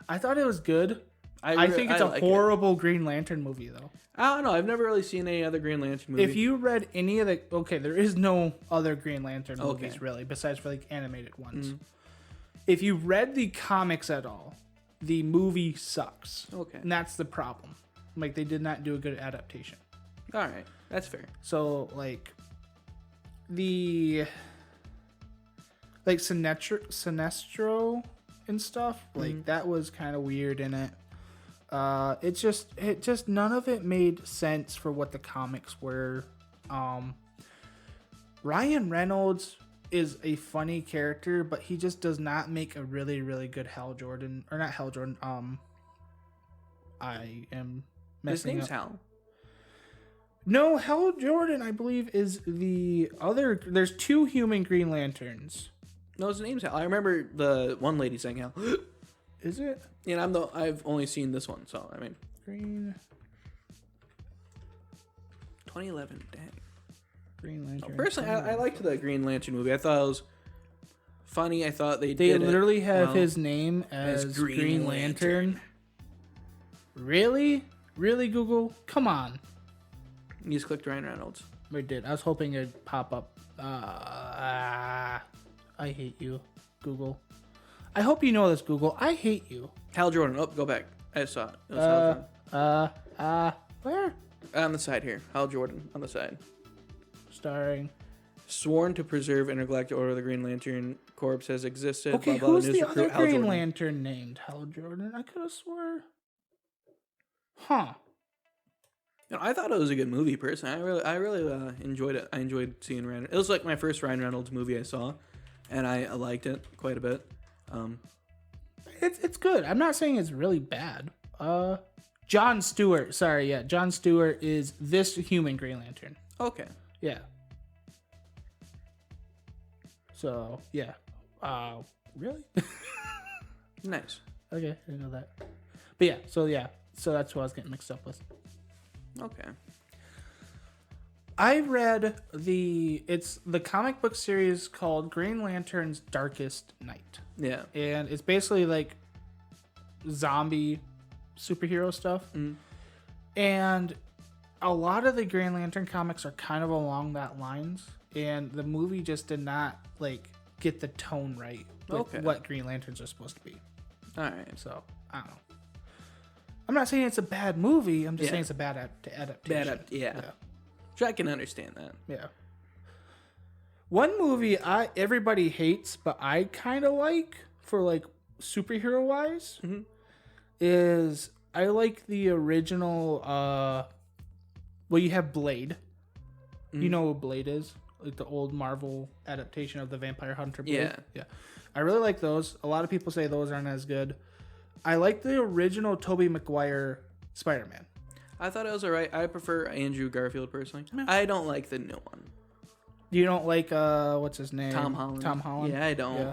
I thought it was good. I think it's a horrible Green Lantern movie, though. I don't know. I've never really seen any other Green Lantern movie. If you read any of the... Okay, there is no other Green Lantern movies, really, besides for, like, animated ones. If you read the comics at all, the movie sucks. Okay. And that's the problem. Like, they did not do a good adaptation. All right. That's fair. So, like, the... Like, Sinestro and stuff, like, that was kind of weird in it. It just none of it made sense for what the comics were. Ryan Reynolds is a funny character, but he just does not make a really, really good Hal Jordan, or not Hal Jordan. I am messing His name's up. Hal. No, Hal Jordan, I believe, is the other. There's 2 human Green Lanterns. No, his name's Hal. I remember the one lady saying Hal. Is it? Yeah, I've only seen this one, so I mean. Green 2011, dang. Green Lantern. Personally, I liked the Green Lantern movie. I thought it was funny. I thought they literally have his name as Green Lantern. Really? Really, Google? Come on. You just clicked Ryan Reynolds. We did. I was hoping it'd pop up. I hate you, Google. I hope you know this, Google. I hate you. Hal Jordan. Oh, go back. I saw it. It was Hal Jordan. Where? On the side here. Hal Jordan on the side. Starring. Sworn to preserve intergalactic order of the Green Lantern Corps has existed. Okay, blah, blah, who's news the recruit, other Hal Green Jordan. Lantern named Hal Jordan? I could have swore. Huh. You know, I thought it was a good movie, personally. I really enjoyed it. I enjoyed seeing Ryan. It was like my first Ryan Reynolds movie I saw. and I liked it quite a bit. It's good. I'm not saying it's really bad. Jon Stewart. Sorry, yeah. Jon Stewart is this human Green Lantern. Okay. Yeah. So, yeah. Really? Nice. Okay, I didn't know that. But yeah, so that's what I was getting mixed up with. Okay. I read the comic book series called Green Lantern's Darkest Night. Yeah. And it's basically like zombie superhero stuff. Mm. And a lot of the Green Lantern comics are kind of along that lines. And the movie just did not like get the tone right with what Green Lanterns are supposed to be. All right. So, I don't know. I'm not saying it's a bad movie. I'm just saying it's a bad adaptation. Yeah. Which I can understand that. Yeah. One movie everybody hates, but I kind of like for like superhero wise is I like the original. Well, you have Blade. You know what Blade is? Like the old Marvel adaptation of the Vampire Hunter Blade. Yeah. I really like those. A lot of people say those aren't as good. I like the original Tobey Maguire Spider-Man. I thought it was alright. I prefer Andrew Garfield personally. I don't like the new one. You don't like what's his name? Tom Holland. Yeah, I don't. Yeah.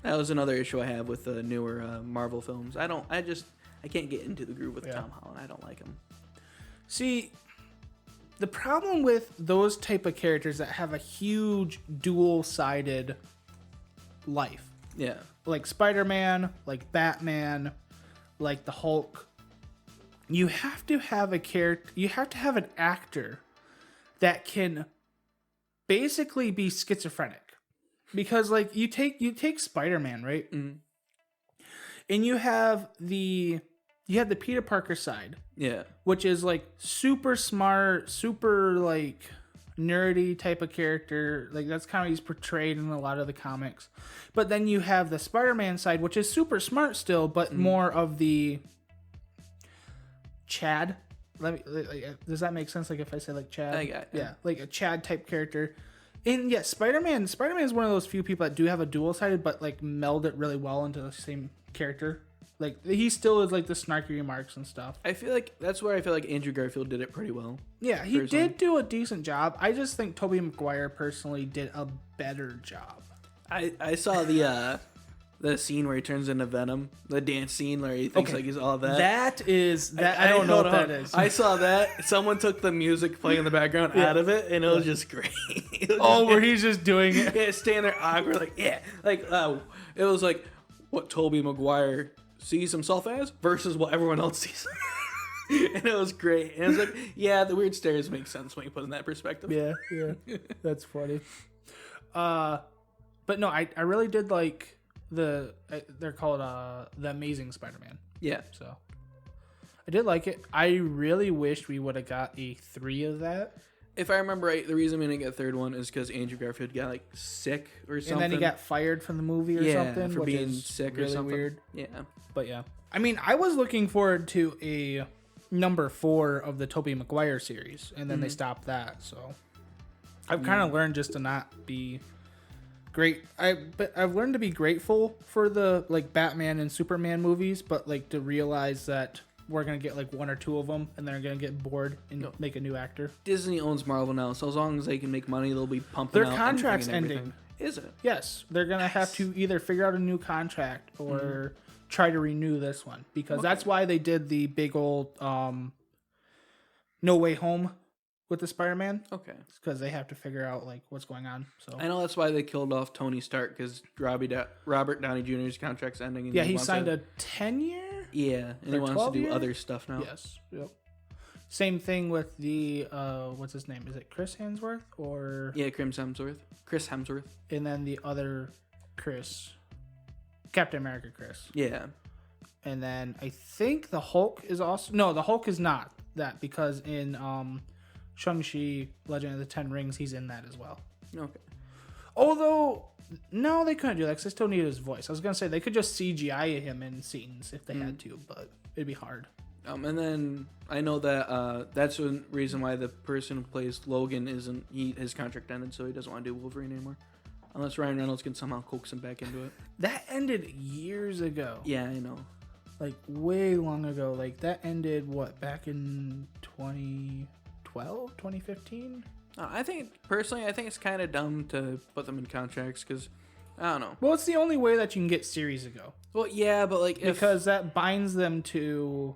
That was another issue I have with the newer Marvel films. I can't get into the groove with Tom Holland. I don't like him. See, the problem with those type of characters that have a huge dual-sided life. Yeah. Like Spider-Man, like Batman, like the Hulk. You have to have a character, you have to have an actor that can basically be schizophrenic. Because like you take Spider-Man, right? Mm. And you have the Peter Parker side. Yeah. Which is like super smart, super like nerdy type of character. Like that's kind of he's portrayed in a lot of the comics. But then you have the Spider-Man side, which is super smart still, but more of the Chad. Does that make sense? Like if I say like Chad? I got it. Yeah, like a Chad type character. And yeah, Spider-Man is one of those few people that do have a dual-sided, but like meld it really well into the same character. Like he still is like the snarky remarks and stuff. I feel like that's where I feel like Andrew Garfield did it pretty well. Yeah, he did do a decent job. I just think Tobey Maguire personally did a better job. I saw the scene where he turns into Venom, the dance scene where he thinks like he's all that. I don't know what that is. I saw that. Someone took the music playing in the background out of it, and it was just great. Where he's just doing it. Yeah, standing there awkward, like it was like what Tobey Maguire sees himself as versus what everyone else sees. And it was great. And it was like, yeah, the weird stares make sense when you put it in that perspective. Yeah, that's funny. But no, I really did like they're called the Amazing Spider-Man. Yeah. So I did like it. I really wished we would have got a 3 of that. If I remember right, the reason we didn't get a third one is because Andrew Garfield got like sick or something. And then he got fired from the movie or something. For being sick really or something. Weird. Yeah. But yeah. I mean, I was looking forward to a number 4 of the Tobey Maguire series, and then they stopped that. So I've kind of learned just to not be great. I've learned to be grateful for the like Batman and Superman movies, but like to realize that we're gonna get like 1 or 2 of them, and they're gonna get bored and make a new actor. Disney owns Marvel now, so as long as they can make money, they'll be pumping. Their contract's ending. Is it? Yes, they're gonna have to either figure out a new contract or try to renew this one, because that's why they did the big old No Way Home with the Spider-Man. Okay, because they have to figure out like what's going on. So I know that's why they killed off Tony Stark, because Robert Downey Jr.'s contract's ending. And he signed a 10-year. Yeah, and he wants to do other stuff now. Yes. Yep. Same thing with the what's his name? Is it Chris Hemsworth or? Yeah, Chris Hemsworth. And then the other Chris, Captain America Chris. Yeah. And then I think the Hulk is also the Hulk is not that, because in Shang-Chi Legend of the Ten Rings he's in that as well. Okay. Although no, they couldn't do that because they still needed his voice. I was gonna say they could just CGI him in scenes if they had to, but it'd be hard. And then I know that that's the reason why the person who plays Logan his contract ended, so he doesn't want to do Wolverine anymore. Unless Ryan Reynolds can somehow coax him back into it. That ended years ago. Yeah, I know. Like, way long ago. Like, that ended, back in 2012, 2015? I think it's kind of dumb to put them in contracts because, I don't know. Well, it's the only way that you can get series ago. Well, yeah, but like because that binds them to,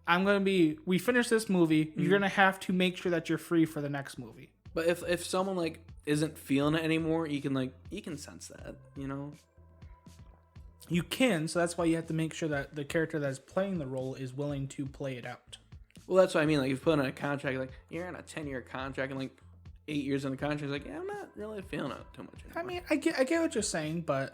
we finish this movie, you're going to have to make sure that you're free for the next movie. But if someone like isn't feeling it anymore, you can sense that, you know. You can, so that's why you have to make sure that the character that's playing the role is willing to play it out. Well, that's what I mean. Like, if you put in a contract, like you're in a 10-year contract, and like 8 years in the contract, it's like, yeah, I'm not really feeling it too much anymore. I mean, I get what you're saying, but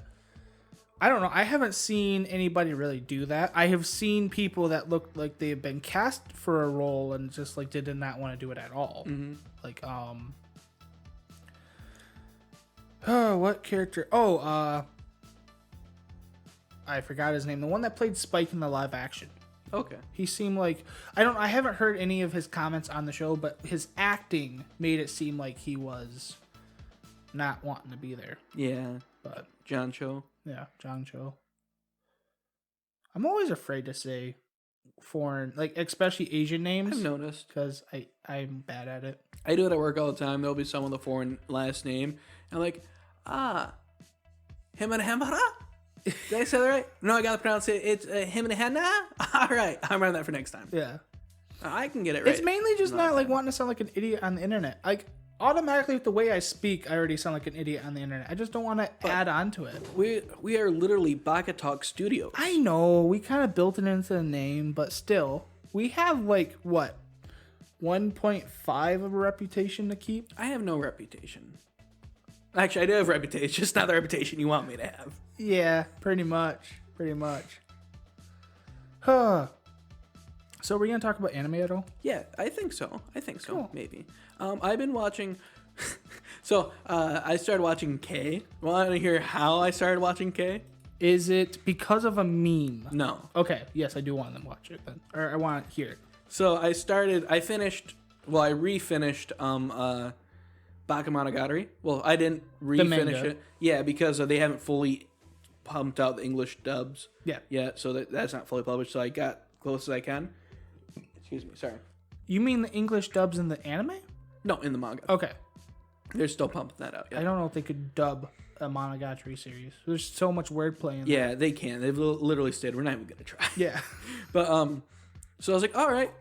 I don't know. I haven't seen anybody really do that. I have seen people that look like they've been cast for a role and just like did not want to do it at all. Mm-hmm. Like, oh, what character? Oh, I forgot his name. The one that played Spike in the live action. Okay. He seemed like I haven't heard any of his comments on the show, but his acting made it seem like he was not wanting to be there. Yeah. But John Cho. Yeah, John Cho. I'm always afraid to say foreign, like especially Asian names. I've noticed because I'm bad at it. I do it at work all the time. There'll be someone with a foreign last name, and I'm like, Himana. Did I say that right? No, I gotta pronounce it. It's Himana. All right, I'm running that for next time. Yeah, I can get it right. It's mainly just not like wanting to sound like an idiot on the internet. Like automatically with the way I speak, I already sound like an idiot on the internet. I just don't want to add on to it. We are literally Baka-Talk Studios. I know we kind of built it into the name, but still, we have like what 1.5 of a reputation to keep. I have no reputation. Actually, I do have a reputation. It's just not the reputation you want me to have. Yeah, pretty much. Huh. So we're gonna talk about anime at all? Yeah, I think so. Cool. Maybe. I've been watching. So I started watching K. Want to hear how I started watching K? Is it because of a meme? No. Okay. Yes, I do want to watch it then, or I want to hear it. So I refinished Baka-Monogatari. Well, I didn't refinish it. Yeah, because they haven't fully pumped out the English dubs. Yeah. Yet, so that's not fully published. So I got close as I can. Excuse me, sorry. You mean the English dubs in the anime? No, in the manga. Okay. They're still pumping that out. Yeah. I don't know if they could dub a Monogatari series. There's so much wordplay in there. Yeah, they can. They've literally stated we're not even gonna try. Yeah. But so I was like, all right,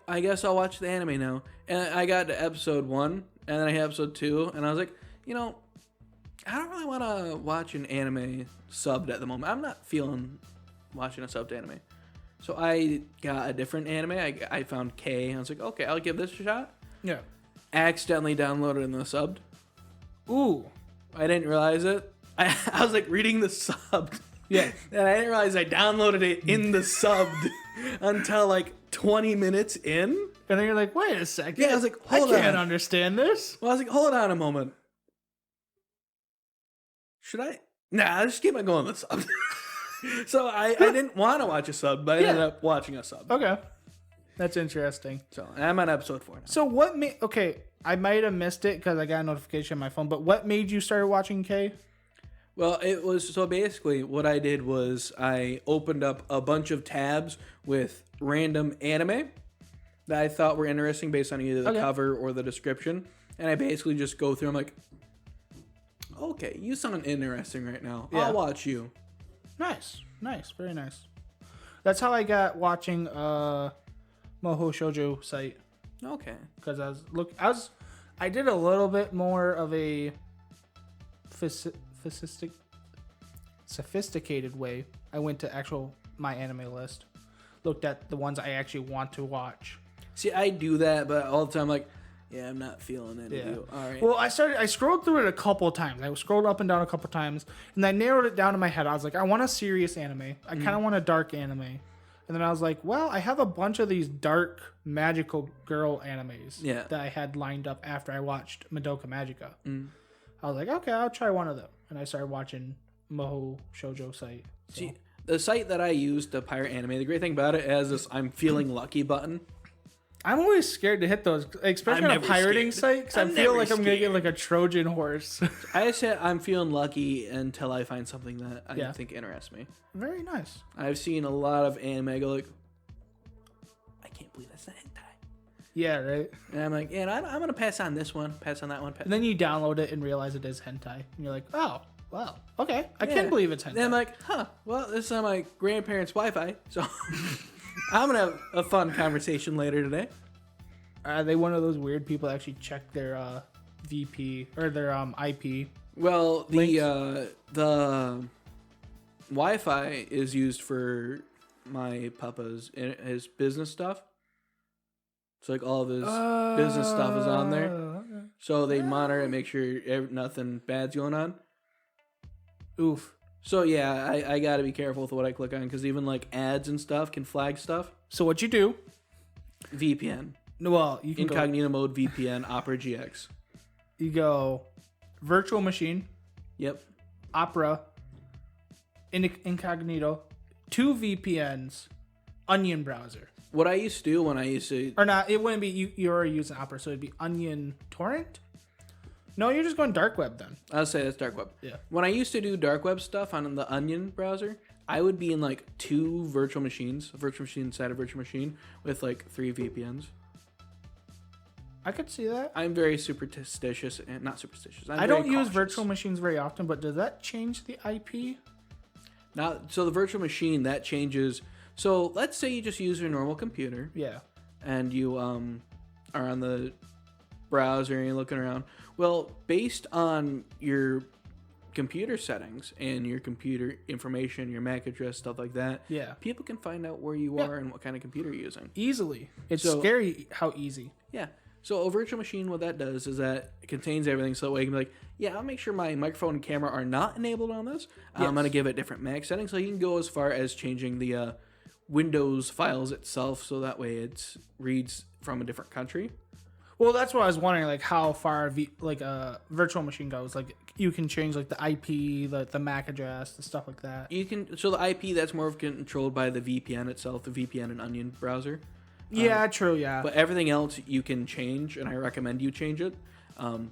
I guess I'll watch the anime now. And I got to episode 1, and then I had episode 2, and I was like, you know, I don't really want to watch an anime subbed at the moment. I'm not feeling watching a subbed anime. So I got a different anime. I found K. I was like, okay, I'll give this a shot. Yeah. Accidentally downloaded in the subbed. Ooh. I didn't realize it. I was like reading the subbed. Yeah. And I didn't realize I downloaded it in the subbed until like 20 minutes in. And then you're like, wait a second. Yeah, I was like, hold on. I can't understand this. Well, I was like, hold on a moment. Should I? Nah, just keep on going with the sub. So I didn't want to watch a sub, but I ended up watching a sub. Okay. That's interesting. So I'm on episode 4 now. So what made... Okay, I might have missed it because I got a notification on my phone, but what made you start watching K? Well, it was... So basically, what I did was I opened up a bunch of tabs with random anime that I thought were interesting based on either the cover or the description. And I basically just go through. I'm like, okay, you sound interesting right now. Yeah. I'll watch you. Nice. Very nice. That's how I got watching Moho Shoujo site. Okay. Because I did a little bit more of a sophisticated way. I went to actual my anime list, looked at the ones I actually want to watch. See, I do that, but all the time, like, yeah, I'm not feeling it. Yeah. All right. Well, I scrolled through it a couple times. I scrolled up and down a couple times, and I narrowed it down in my head. I was like, I want a serious anime. I kind of want a dark anime. And then I was like, well, I have a bunch of these dark magical girl animes that I had lined up after I watched Madoka Magica. I was like, okay, I'll try one of them. And I started watching Moho Shoujo site. So. See, the site that I use to pirate anime, the great thing about it is this I'm feeling lucky button. I'm always scared to hit those, especially on a pirating site, because I feel like I'm going to get like a Trojan horse. I said I'm feeling lucky until I find something that I think interests me. Very nice. I've seen a lot of anime go like, I can't believe that's not hentai. Yeah, right? And I'm like, yeah, I'm going to pass on this one, pass on that one. And then you download it and realize it is hentai. And you're like, oh, wow, okay. I can't believe it's hentai. And I'm like, well, this is on my grandparents' Wi-Fi, so I'm going to have a fun conversation later today. Are they one of those weird people that actually check their VP or their IP? Well, the Wi-Fi is used for my papa's his business stuff. So like all of his business stuff is on there. Okay. So they monitor and make sure nothing bad's going on. Oof. So yeah, I got to be careful with what I click on because even like ads and stuff can flag stuff. So what you do? VPN. Well, you can Incognito mode VPN Opera GX. You go virtual machine. Yep. Opera. Incognito. 2 VPNs. Onion browser. What I used to do when I used to... Or not, it wouldn't be... You're already using Opera, so it'd be Onion Torrent? No, you're just going dark web then. I'll say that's dark web. Yeah. When I used to do dark web stuff on the Onion browser, I would be in like 2 virtual machines. A virtual machine inside a virtual machine with like 3 VPNs. I could see that. I'm very superstitious, and not superstitious. I don't use virtual machines very often, but does that change the IP? Now, so the virtual machine, that changes... So let's say you just use your normal computer. Yeah. And you are on the browser and you're looking around. Well, based on your computer settings and your computer information, your MAC address, stuff like that, people can find out where you are and what kind of computer you're using. Easily. It's scary how easy. Yeah. So a virtual machine, what that does is that it contains everything. So that way you can be like, yeah, I'll make sure my microphone and camera are not enabled on this. I'm going to give it different MAC settings. So you can go as far as changing the Windows files itself, so that way it reads from a different country. Well, that's what I was wondering, like how far a virtual machine goes. Like you can change like the IP, the MAC address, the stuff like that. You can. So the IP that's more controlled by the VPN itself, the VPN and Onion browser. Yeah, true. Yeah. But everything else you can change, and I recommend you change it. And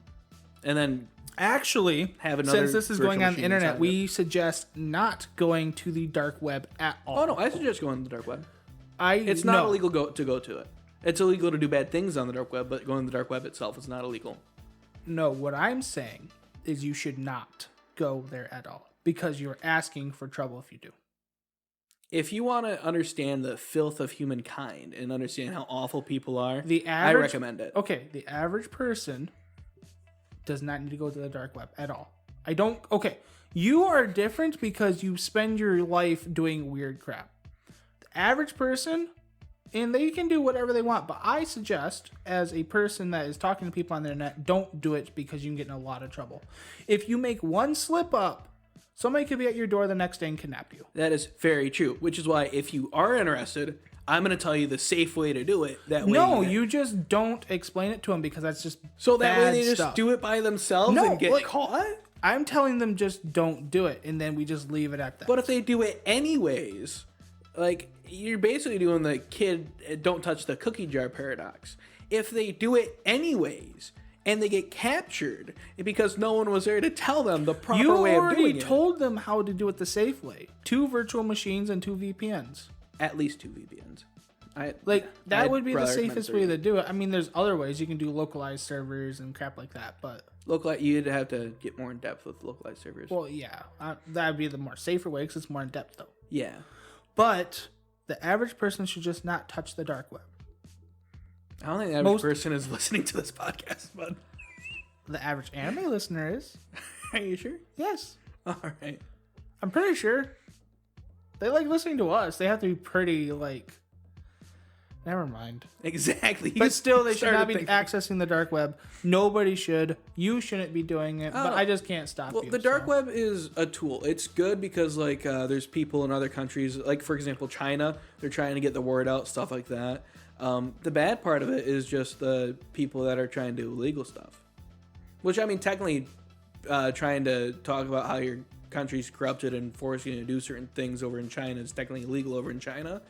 then actually, since this is going on the internet, we suggest not going to the dark web at all. Oh no, I suggest going to the dark web. It's not illegal to go to it. It's illegal to do bad things on the dark web, but going to the dark web itself is not illegal. No, what I'm saying is you should not go there at all because you're asking for trouble if you do. If you want to understand the filth of humankind and understand how awful people are, I recommend it. Okay, the average person does not need to go to the dark web at all. You are different because you spend your life doing weird crap. The average person, and they can do whatever they want, but I suggest, as a person that is talking to people on the internet, don't do it because you can get in a lot of trouble. If you make one slip up, somebody could be at your door the next day and kidnap you. That is very true, which is why if you are interested, I'm going to tell you the safe way to do it. You just don't explain it to them because that's just so that way they just do it by themselves and get caught. I'm telling them just don't do it, and then we just leave it at that. But if they do it anyways, like you're basically doing the kid don't touch the cookie jar paradox. If they do it anyways and they get captured because no one was there to tell them the proper way of doing it. You already told them how to do it the safe way. 2 virtual machines and 2 VPNs. At least 2 VPNs. That would be the safest way to do it. I mean, there's other ways. You can do localized servers and crap like that, but... You'd have to get more in depth with localized servers. Well, yeah. That would be the more safer way because it's more in depth, though. Yeah. But the average person should just not touch the dark web. I don't think the average person is listening to this podcast, bud. The average anime listener is. Are you sure? Yes. All right. I'm pretty sure. They like listening to us. They have to be pretty, never mind. Exactly. But still, they should not be accessing the dark web. Nobody should. You shouldn't be doing it, but I just can't stop you. Well, the dark web is a tool. It's good because, there's people in other countries, for example, China. They're trying to get the word out, stuff like that. The bad part of it is just the people that are trying to do illegal stuff. Which, I mean, technically, trying to talk about how your country's corrupted and forcing you to do certain things over in China is technically illegal over in China.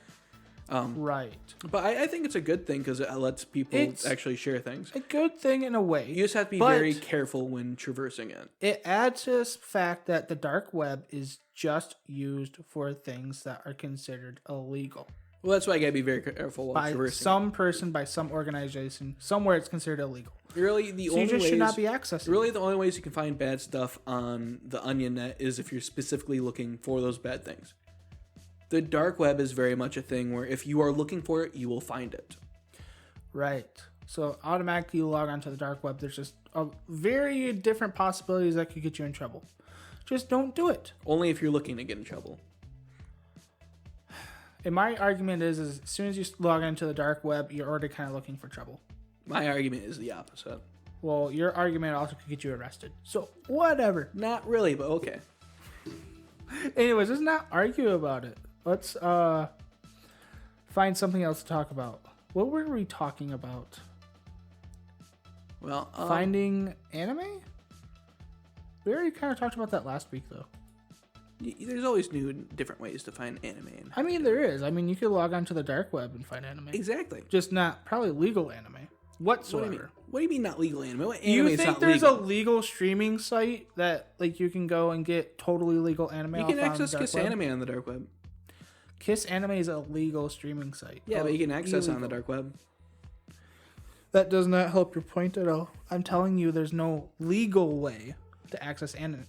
Right. But I think it's a good thing because it lets people actually share things. A good thing in a way. You just have to be very careful when traversing it. It adds to this fact that the dark web is just used for things that are considered illegal. Well, that's why I gotta be very careful while traversing. By some person, by some organization, somewhere it's considered illegal. Really, should not be accessing. Really, the only ways you can find bad stuff on the Onion Net is if you're specifically looking for those bad things. The dark web is very much a thing where if you are looking for it, you will find it. Right. So automatically you log onto the dark web. There's just a very different possibilities that could get you in trouble. Just don't do it. Only if you're looking to get in trouble. And my argument is as soon as you log into the dark web, you're already kind of looking for trouble. My argument is the opposite. Well, your argument also could get you arrested. So, whatever. Not really, but okay. Anyways, let's not argue about it. Let's find something else to talk about. What were we talking about? Well, finding anime? We already kind of talked about that last week, though. There's always new and different ways to find anime. I mean, there is. I mean, you could log onto the dark web and find anime. Exactly. Just not probably legal anime whatsoever. What do you mean not legal anime? What anime You is think not there's legal? a legal streaming site that like you can go and get totally legal anime? You can off access on the Kiss dark web? Anime on the dark web. Kiss Anime is a legal streaming site. Yeah, but you can access on the dark web. That does not help your point at all. I'm telling you, there's no legal way to access anime.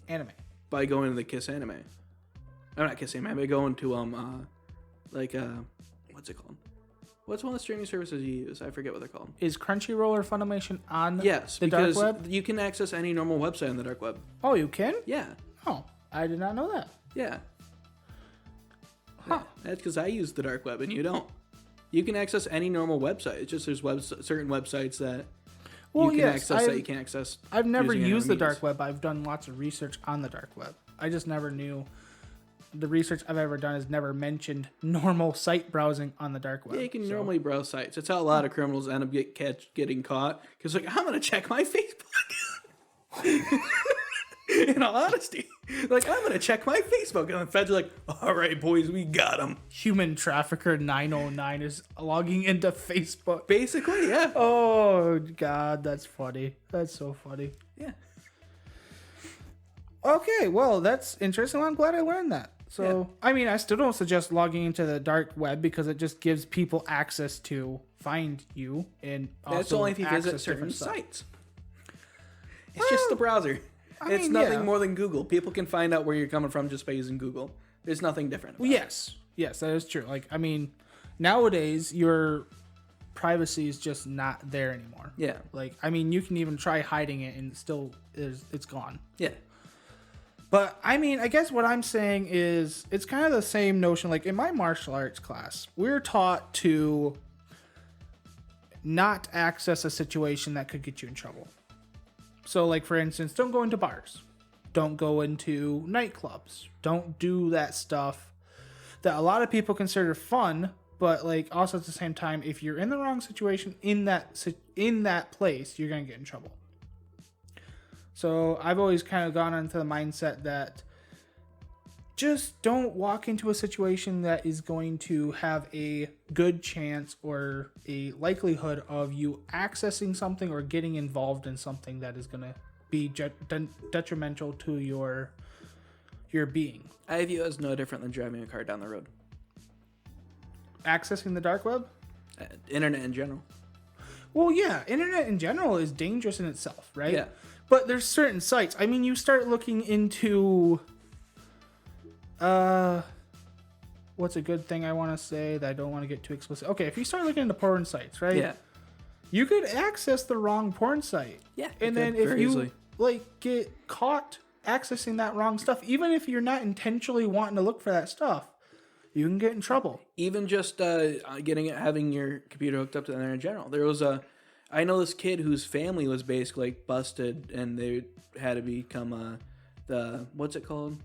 By going to the Kiss Anime. I'm not Kiss Anime, by going to, what's it called? What's one of the streaming services you use? I forget what they're called. Is Crunchyroll or Funimation on yes, the dark because web? you can access any normal website on the dark web. Oh, you can? Yeah. Oh, I did not know that. Yeah. Huh. That's because I use the dark web and you don't. You can access any normal website. It's just there's certain websites that you can access that you can't access. I've never using used the other dark means. web. I've done lots of research on the dark web. I just never knew. The research I've ever done has never mentioned normal site browsing on the dark web. Yeah, you can normally browse sites. It's how a lot of criminals end up getting caught. Because like, I'm going to check my Facebook. In all honesty. Like, I'm going to check my Facebook. And the feds are like, all right, boys, we got him. Human trafficker 909 is logging into Facebook. Basically, yeah. Oh, God, that's funny. That's so funny. Yeah. Okay, well, that's interesting. I'm glad I learned that. So, Yeah. I mean, I still don't suggest logging into the dark web because it just gives people access to find you and also That's only if you visit access certain different stuff. sites. It's just the browser. It's mean, nothing yeah. more than Google. People can find out where you're coming from just by using Google. There's nothing different. Well, yes, that is true. Like, I mean, nowadays your privacy is just not there anymore. Yeah. Like, I mean, you can even try hiding it and still it's gone. Yeah. But I mean, I guess what I'm saying is it's kind of the same notion. Like in my martial arts class, we're taught to not access a situation that could get you in trouble. So like, for instance, don't go into bars. Don't go into nightclubs. Don't do that stuff that a lot of people consider fun, but like also at the same time, if you're in the wrong situation in that place, you're going to get in trouble. So I've always kind of gone into the mindset that just don't walk into a situation that is going to have a good chance or a likelihood of you accessing something or getting involved in something that is going to be detrimental to your being. I view it as no different than driving a car down the road. Accessing the dark web? Internet in general. Well, yeah, internet in general is dangerous in itself, right? Yeah. But there's certain sites. I mean, you start looking into what's a good thing I want to say that I don't want to get too explicit. Okay, if you start looking into porn sites, right? Yeah. You could access the wrong porn site. Yeah. And then if you like get caught accessing that wrong stuff, even if you're not intentionally wanting to look for that stuff, you can get in trouble. Even just having your computer hooked up to the internet in general. There was I know this kid whose family was basically like busted, and they had to become what's it called?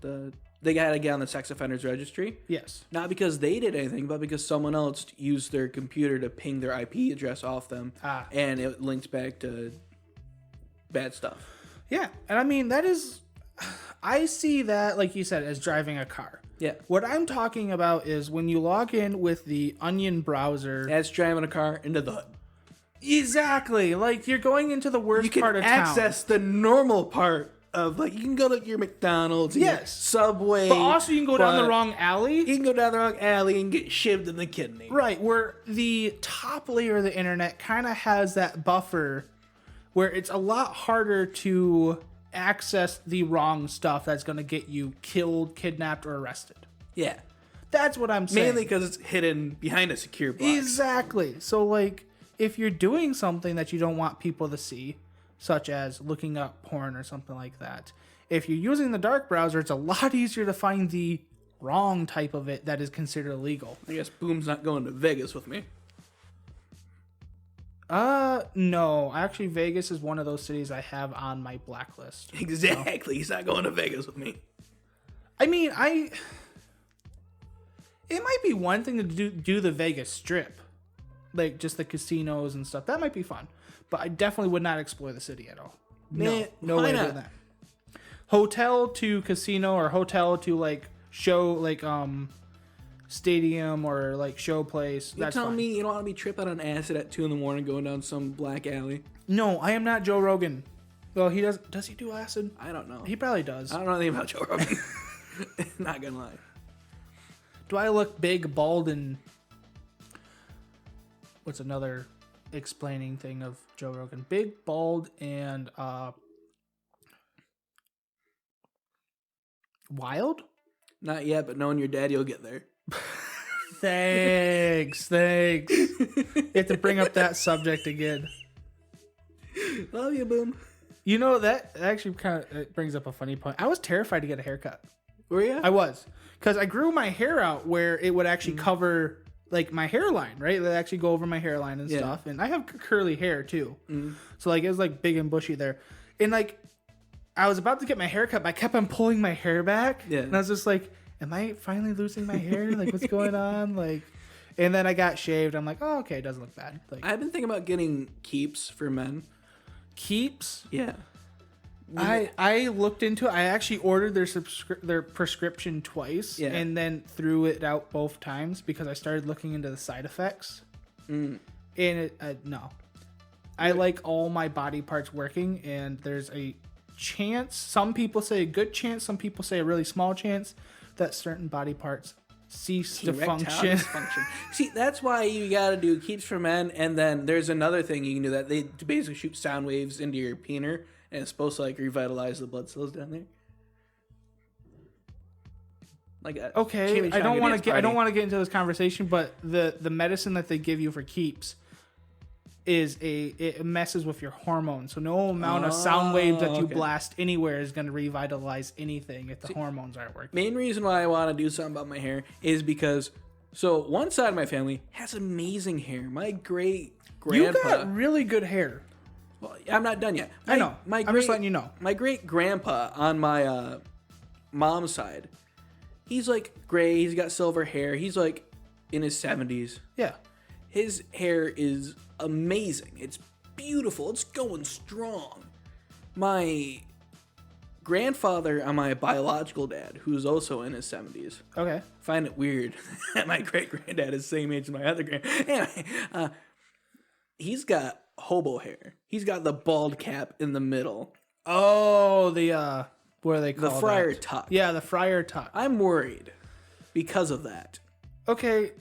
They had to get on the sex offenders registry. Yes. Not because they did anything, but because someone else used their computer to ping their IP address off them, and it linked back to bad stuff. Yeah, and I mean, I see that, like you said, as driving a car. Yeah. What I'm talking about is when you log in with the Onion browser. That's driving a car into the hood. Exactly. Like, you're going into the worst part of town. You can access the normal part of, like, you can go to your McDonald's, and your Subway. But also you can go down the wrong alley. You can go down the wrong alley and get shivved in the kidney. Right, where the top layer of the internet kind of has that buffer where it's a lot harder to access the wrong stuff that's going to get you killed, kidnapped, or arrested. Yeah. That's what I'm saying. Mainly because it's hidden behind a secure box. Exactly. So, like, if you're doing something that you don't want people to see, such as looking up porn or something like that, if you're using the dark browser, it's a lot easier to find the wrong type of it that is considered illegal. I guess Boom's not going to Vegas with me. No. Actually, Vegas is one of those cities I have on my blacklist. Exactly. So. He's not going to Vegas with me. I mean, it might be one thing to do the Vegas Strip. Like, just the casinos and stuff. That might be fun. But I definitely would not explore the city at all. Man, no way doing that. Hotel to casino or hotel to, like, show, like, stadium or, like, show place. You're telling me you don't want to be tripping on acid at 2 a.m. going down some black alley? No, I am not Joe Rogan. Well, he does. Does he do acid? I don't know. He probably does. I don't know anything about Joe Rogan. Not gonna lie. Do I look big, bald, and what's another explaining thing of Joe Rogan? Big, bald, and wild? Not yet, but knowing your dad, you'll get there. Thanks. You have to bring up that subject again. Love you, Boom. You know, that actually kind of brings up a funny point. I was terrified to get a haircut. Were you? I was. Because I grew my hair out where it would actually cover, like, my hairline, right? It would actually go over my hairline and stuff. And I have curly hair, too. So, like, it was, like, big and bushy there. And, like, I was about to get my hair cut, but I kept on pulling my hair back. Yeah. And I was just like, am I finally losing my hair? Like, what's going on? Like, and then I got shaved. I'm like, oh, okay, it doesn't look bad. Like, I've been thinking about getting keeps for men. Keeps? Yeah. I looked into it. I actually ordered their prescription twice and then threw it out both times because I started looking into the side effects. And no. I like all my body parts working, and there's a chance, some people say a good chance, some people say a really small chance, that certain body parts cease to function. See, that's why you gotta do keeps for men, and then there's another thing you can do that they basically shoot sound waves into your peener, and it's supposed to, like, revitalize the blood cells down there. Like, okay, I don't want to get into this conversation, but the medicine that they give you for keeps it messes with your hormones. So no amount of sound waves that you blast anywhere is going to revitalize anything if the hormones aren't working. Main reason why I want to do something about my hair is because, so one side of my family has amazing hair. My great grandpa. You got really good hair. Well, I'm not done yet. I know. I'm just letting you know. My great grandpa on my mom's side, he's like gray. He's got silver hair. He's like in his 70s. Yeah. His hair is amazing. It's beautiful. It's going strong. My grandfather on my biological dad, who's also in his 70s. Okay. Find it weird that my great granddad is the same age as my other grand. Anyway, he's got hobo hair. He's got the bald cap in the middle. Oh, the what are they called? The friar tuck. Yeah, the friar tuck. I'm worried because of that. Okay.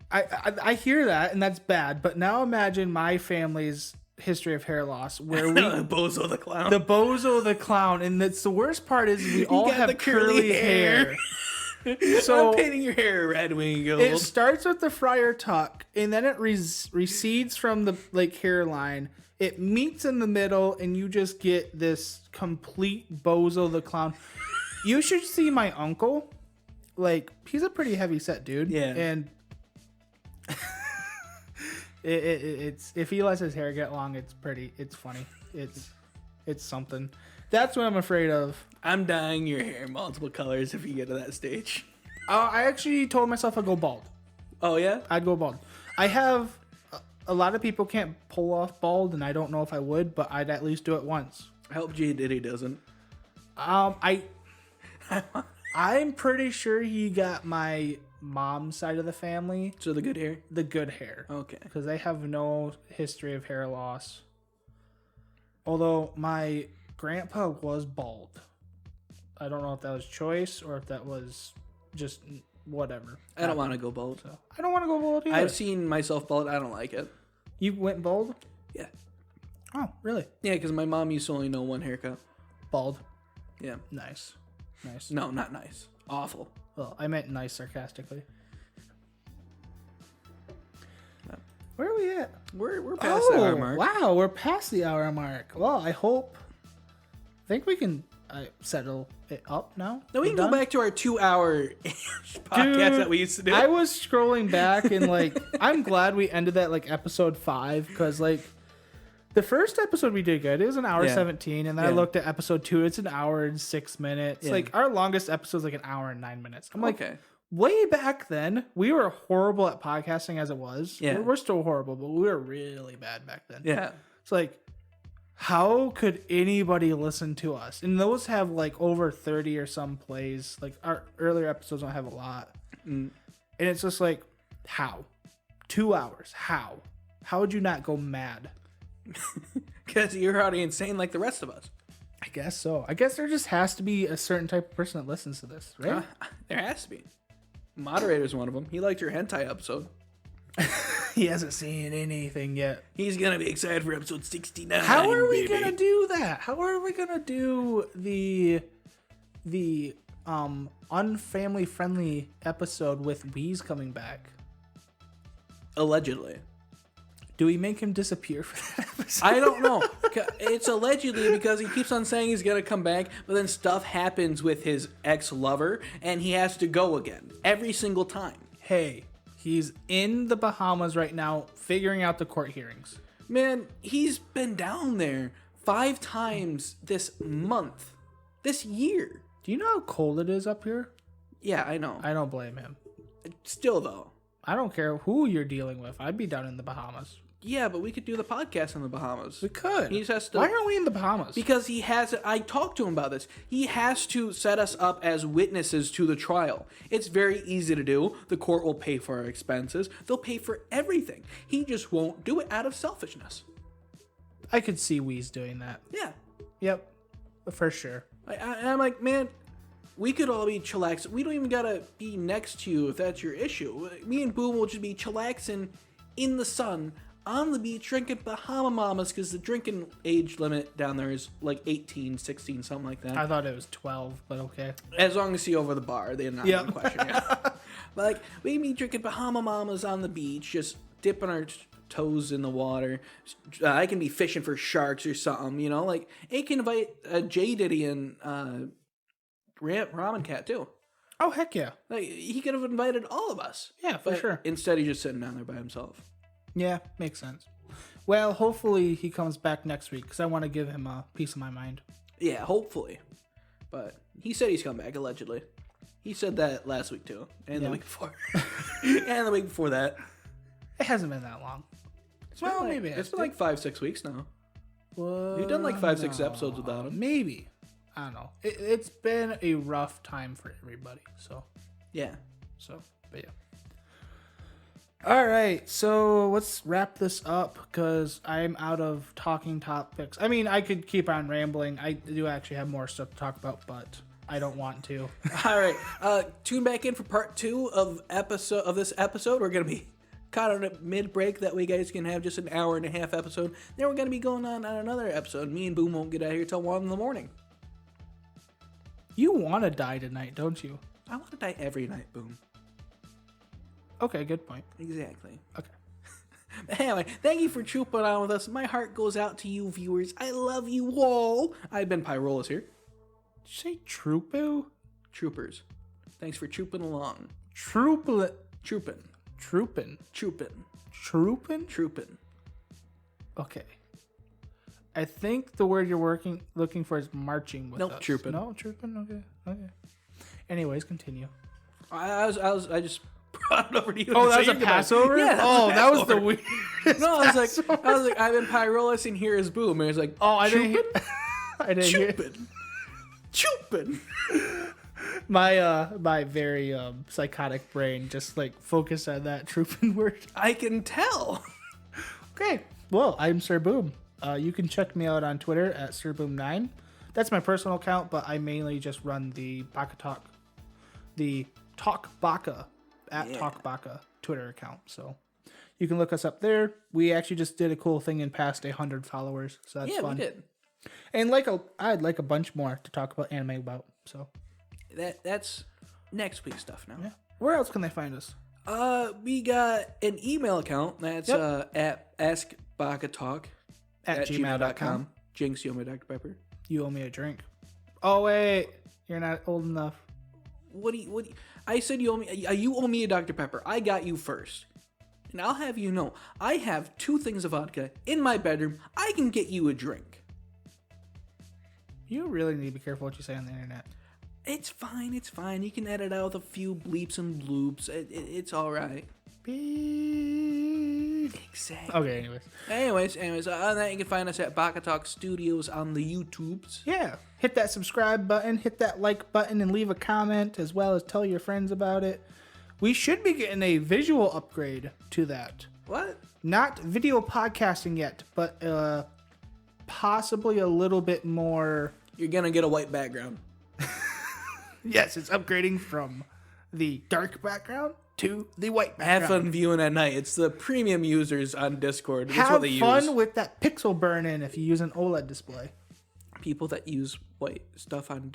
I hear that, and that's bad, but now imagine my family's history of hair loss, where we Bozo the clown. The Bozo the clown, and that's the worst part is we all have curly hair. So I'm painting your hair red when you go. It starts with the friar tuck, and then it recedes from the hairline. It meets in the middle, and you just get this complete Bozo the clown. You should see my uncle. Like, he's a pretty heavy set dude. Yeah. And it's if he lets his hair get long, it's funny. It's something. That's what I'm afraid of. I'm dyeing your hair multiple colors if you get to that stage. I actually told myself I'd go bald. Oh yeah? I'd go bald. I have a lot of people can't pull off bald, and I don't know if I would, but I'd at least do it once. I hope J Diddy doesn't. I I'm pretty sure he got my mom's side of the family. So the good hair? The good hair. Okay. Because they have no history of hair loss. Although my grandpa was bald. I don't know if that was choice or if that was just whatever. I don't want to go bald. So, I don't want to go bald either. I've seen myself bald. I don't like it. You went bald? Yeah. Oh, really? Yeah, because my mom used to only know one haircut. Bald. Yeah. Nice. No, not nice. Awful. Well, I meant nice sarcastically. No. Where are we at? We're past the hour mark. Wow, we're past the hour mark. Well, I think we can settle it up now. Then we can go back to our 2-hour podcast that we used to do. I was scrolling back and like, I'm glad we ended that like episode 5 because like the first episode we did good. It was an hour 17, and then I looked at episode 2. It's an hour and 6 minutes. Like our longest episode is like an hour and 9 minutes. I'm like, way back then we were horrible at podcasting as it was. Yeah, we're still horrible, but we were really bad back then. Yeah, it's like, how could anybody listen to us? And those have like over 30 or some plays. Like our earlier episodes don't have a lot. And it's just like, how? 2 hours. How would you not go mad? Because you're already insane like the rest of us. I guess so. I guess there just has to be a certain type of person that listens to this, right? There has to be. Moderator's one of them. He liked your hentai episode. He hasn't seen anything yet. He's gonna be excited for episode 69. How are we gonna do that? How are we gonna do the unfamily friendly episode with Wheeze coming back? Allegedly. Do we make him disappear for that episode? I don't know. It's allegedly because he keeps on saying he's going to come back, but then stuff happens with his ex-lover, and he has to go again every single time. Hey, he's in the Bahamas right now figuring out the court hearings. Man, he's been down there 5 times this month, this year. Do you know how cold it is up here? Yeah, I know. I don't blame him. Still, though. I don't care who you're dealing with. I'd be down in the Bahamas. Yeah, but we could do the podcast in the Bahamas. We could. He just has to. Why aren't we in the Bahamas? Because he has. I talked to him about this. He has to set us up as witnesses to the trial. It's very easy to do. The court will pay for our expenses. They'll pay for everything. He just won't do it out of selfishness. I could see Wheeze doing that. Yeah. Yep. For sure. I'm like, man, we could all be chillaxing. We don't even gotta be next to you if that's your issue. Me and Boom will just be chillaxing in the sun on the beach drinking Bahama Mamas because the drinking age limit down there is like 18, 16, something like that. I thought it was 12, but okay. As long as you over the bar, they're not in question. Yeah. But like, we can be drinking Bahama Mamas on the beach, just dipping our toes in the water. I can be fishing for sharks or something, you know? Like, he can invite J Diddy and Ramen Cat too. Oh, heck yeah. Like, he could have invited all of us. Yeah, for sure. Instead, he's just sitting down there by himself. Yeah, makes sense. Well, hopefully he comes back next week because I want to give him a piece of my mind. Yeah, hopefully. But he said he's coming back, allegedly. He said that last week, too. And the week before. And the week before that. It hasn't been that long. It's been like 5-6 weeks now. You've done like 5-6 episodes without him. Maybe. I don't know. It's been a rough time for everybody. So. Yeah. But yeah. All right, so let's wrap this up because I'm out of talking topics. I mean, I could keep on rambling. I do actually have more stuff to talk about, but I don't want to. All right, tune back in for part 2 of this episode. We're gonna be caught on a mid-break. That way, you guys can have just an hour and a half episode. Then we're gonna be going on another episode. Me and Boom won't get out of here till 1 in the morning. You want to die tonight, don't you? I want to die every night, Boom. Okay, good point. Exactly. Okay. Anyway, thank you for trooping on with us. My heart goes out to you, viewers. I love you all. I've been Pyrolis here. Did you say troopu? Troopers. Thanks for trooping along. Troopin. Okay. I think the word you're looking for is marching with us. Troopin. No, troopin. Okay. Anyways, continue. I just brought it over to you. Oh, that was a Passover? Yeah. That was the weird. No, I was like, I've been Pyrolis and here is Boom. And it's like, I didn't hear. Choopin. My very psychotic brain just like focused on that trooping word. I can tell. Okay, well, I'm Sir Boom. You can check me out on Twitter at SirBoom9. That's my personal account, but I mainly just run the Baka-Talk, the Talk Baka at Talk Baka Twitter account. So you can look us up there. We actually just did a cool thing and passed 100 followers, so that's fun. We did. And I'd like a bunch more to talk about anime about. So that's next week's stuff now. yeah. Where else can they find us? We got an email account that's at askbakatalk At gmail.com. Jinx, you owe me Dr. Pepper. You owe me a drink. Oh wait, you're not old enough. What do you I said you owe me a Dr. Pepper. I got you first. And I'll have you know, I have 2 things of vodka in my bedroom. I can get you a drink. You really need to be careful what you say on the internet. It's fine. You can edit out a few bleeps and bloops. It's all right. Beep. Exactly. Okay, Anyways, other than that, you can find us at Baka-Talk Studios on the YouTubes. yeah. Hit that subscribe button, hit that like button, and leave a comment, as well as tell your friends about it. We should be getting a visual upgrade to that. What? Not video podcasting yet, but possibly a little bit more. You're gonna get a white background. Yes, it's upgrading from the dark background to the white background. Have fun viewing at night. It's the premium users on Discord. That's Have what they fun use. with that pixel burn-in if you use an OLED display. People that use white stuff on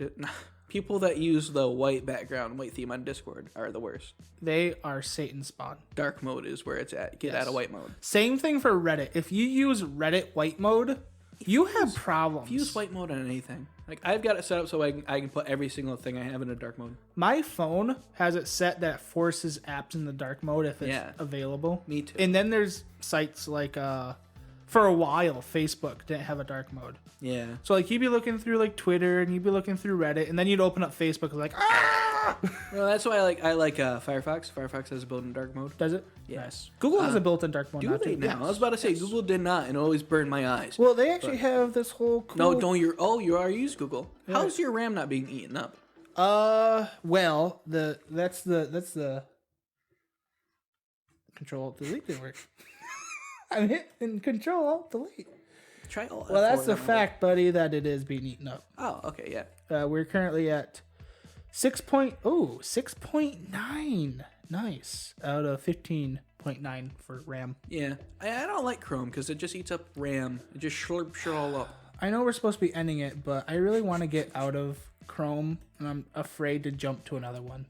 people that use the white background, white theme on Discord are the worst. They are Satan spawn. Dark mode is where it's at. Get out of white mode. Same thing for Reddit. If you use Reddit white mode, you have problems. If you use white mode on anything, like I've got it set up so I can put every single thing I have in a dark mode. My phone has it set that forces apps in the dark mode if it's available. Me too. And then there's sites like for a while Facebook didn't have a dark mode. Yeah. So like you'd be looking through like Twitter and you'd be looking through Reddit and then you'd open up Facebook and like Well, that's why I like Firefox. Firefox has a built-in dark mode. Does it? Yeah. Yes. Google has a built-in dark mode Do now they too. now? Yes. I was about to say Google did not, and it always burned my eyes. Well, they actually have this whole cool... No, don't you? Oh, you already use Google. Yeah. How's your RAM not being eaten up? Well, that's the Control Delete didn't work. I'm hitting Control Alt Delete. Try all. Well, that's the fact, buddy, that it is being eaten up. Oh, okay, yeah. We're currently at 6.9. Nice. Out of 15.9 for RAM. Yeah, I don't like Chrome because it just eats up RAM. It just slurps it all up. I know we're supposed to be ending it, but I really want to get out of Chrome, and I'm afraid to jump to another one.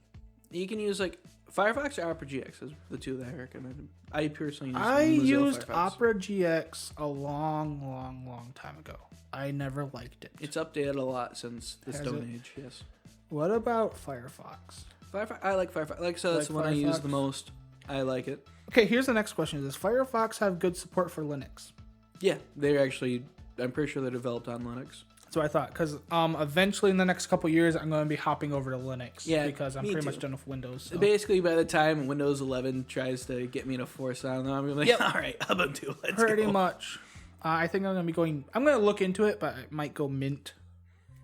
You can use like Firefox or Opera GX is the 2 that I recommend. I personally used Firefox. Opera GX a long time ago. I never liked it. It's updated a lot since the Has Stone it? Age. Yes. What about Firefox? Firefox. I like Firefox. Like I said, that's the one I use the most. I like it. Okay, here's the next question: does Firefox have good support for Linux? Yeah, they're actually. I'm pretty sure they're developed on Linux. That's what I thought. Because eventually in the next couple years, I'm going to be hopping over to Linux. Yeah, because I'm me pretty too. much done with Windows. So. Basically, by the time Windows 11 tries to get me to force on them, I'm gonna be like, all right, Ubuntu, let's Pretty go. much. I think I'm going to be going. I'm going to look into it, but I might go Mint.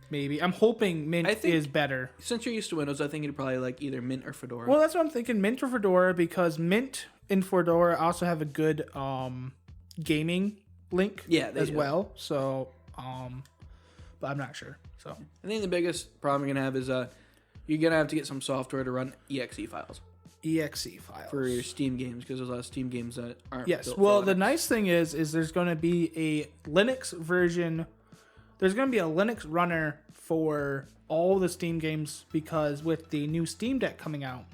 Maybe. I'm hoping Mint is better. Since you're used to Windows, I think you'd probably like either Mint or Fedora. Well, that's what I'm thinking. Mint or Fedora, because Mint and Fedora also have a good gaming link as well. So, but I'm not sure. So I think the biggest problem you're gonna have is you're gonna have to get some software to run exe files. Exe files for your Steam games, because there's a lot of Steam games that aren't. Yes. built Well, for the Linux. nice thing is there's going to be a Linux version. There's going to be a Linux runner for all the Steam games, because with the new Steam Deck coming out,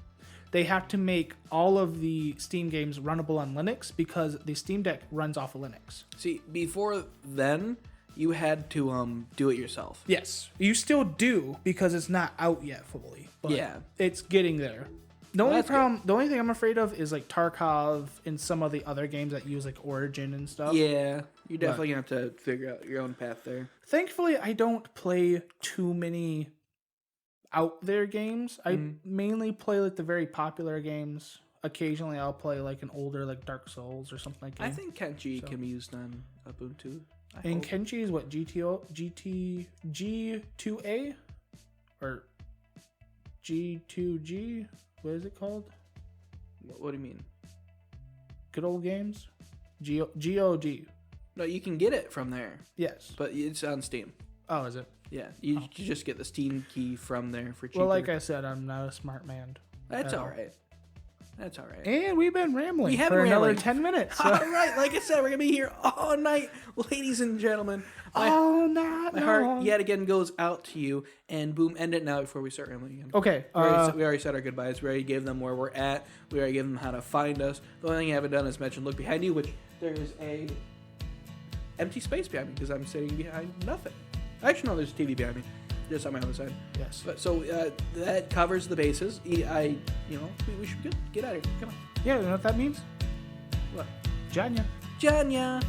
they have to make all of the Steam games runnable on Linux, because the Steam Deck runs off of Linux. See, before then, you had to do it yourself. Yes, you still do, because it's not out yet fully. But Yeah. it's getting there. The only thing I'm afraid of is like Tarkov and some of the other games that use like Origin and stuff. Yeah, you're definitely gonna have to figure out your own path there. Thankfully, I don't play too many out there games. I mainly play like the very popular games. Occasionally, I'll play like an older like Dark Souls or something like that. I think Kenji can be used on Ubuntu. And Kenji is what, G2A or G2G. What is it called? What do you mean? Good Old Games? GOG. No, you can get it from there. Yes. But it's on Steam. Oh, is it? Yeah, you just get the Steam key from there for cheaper. Well, like I said, I'm not a smart man. That's all right. That's all right. And we've been rambling We have for been another rambling. 10 minutes. So. All right, like I said, we're going to be here all night, ladies and gentlemen. All night My heart yet again goes out to you. And boom, end it now before we start rambling again. Okay. We already said our goodbyes. We already gave them where we're at. We already gave them how to find us. The only thing I haven't done is mention look behind you, which there is a empty space behind me because I'm sitting behind nothing. Actually, no, there's a TV behind me. Just on my other side. Yes. But so that covers the bases. We should get out of here. Come on. Yeah, you know what that means? What? Janya. Janya.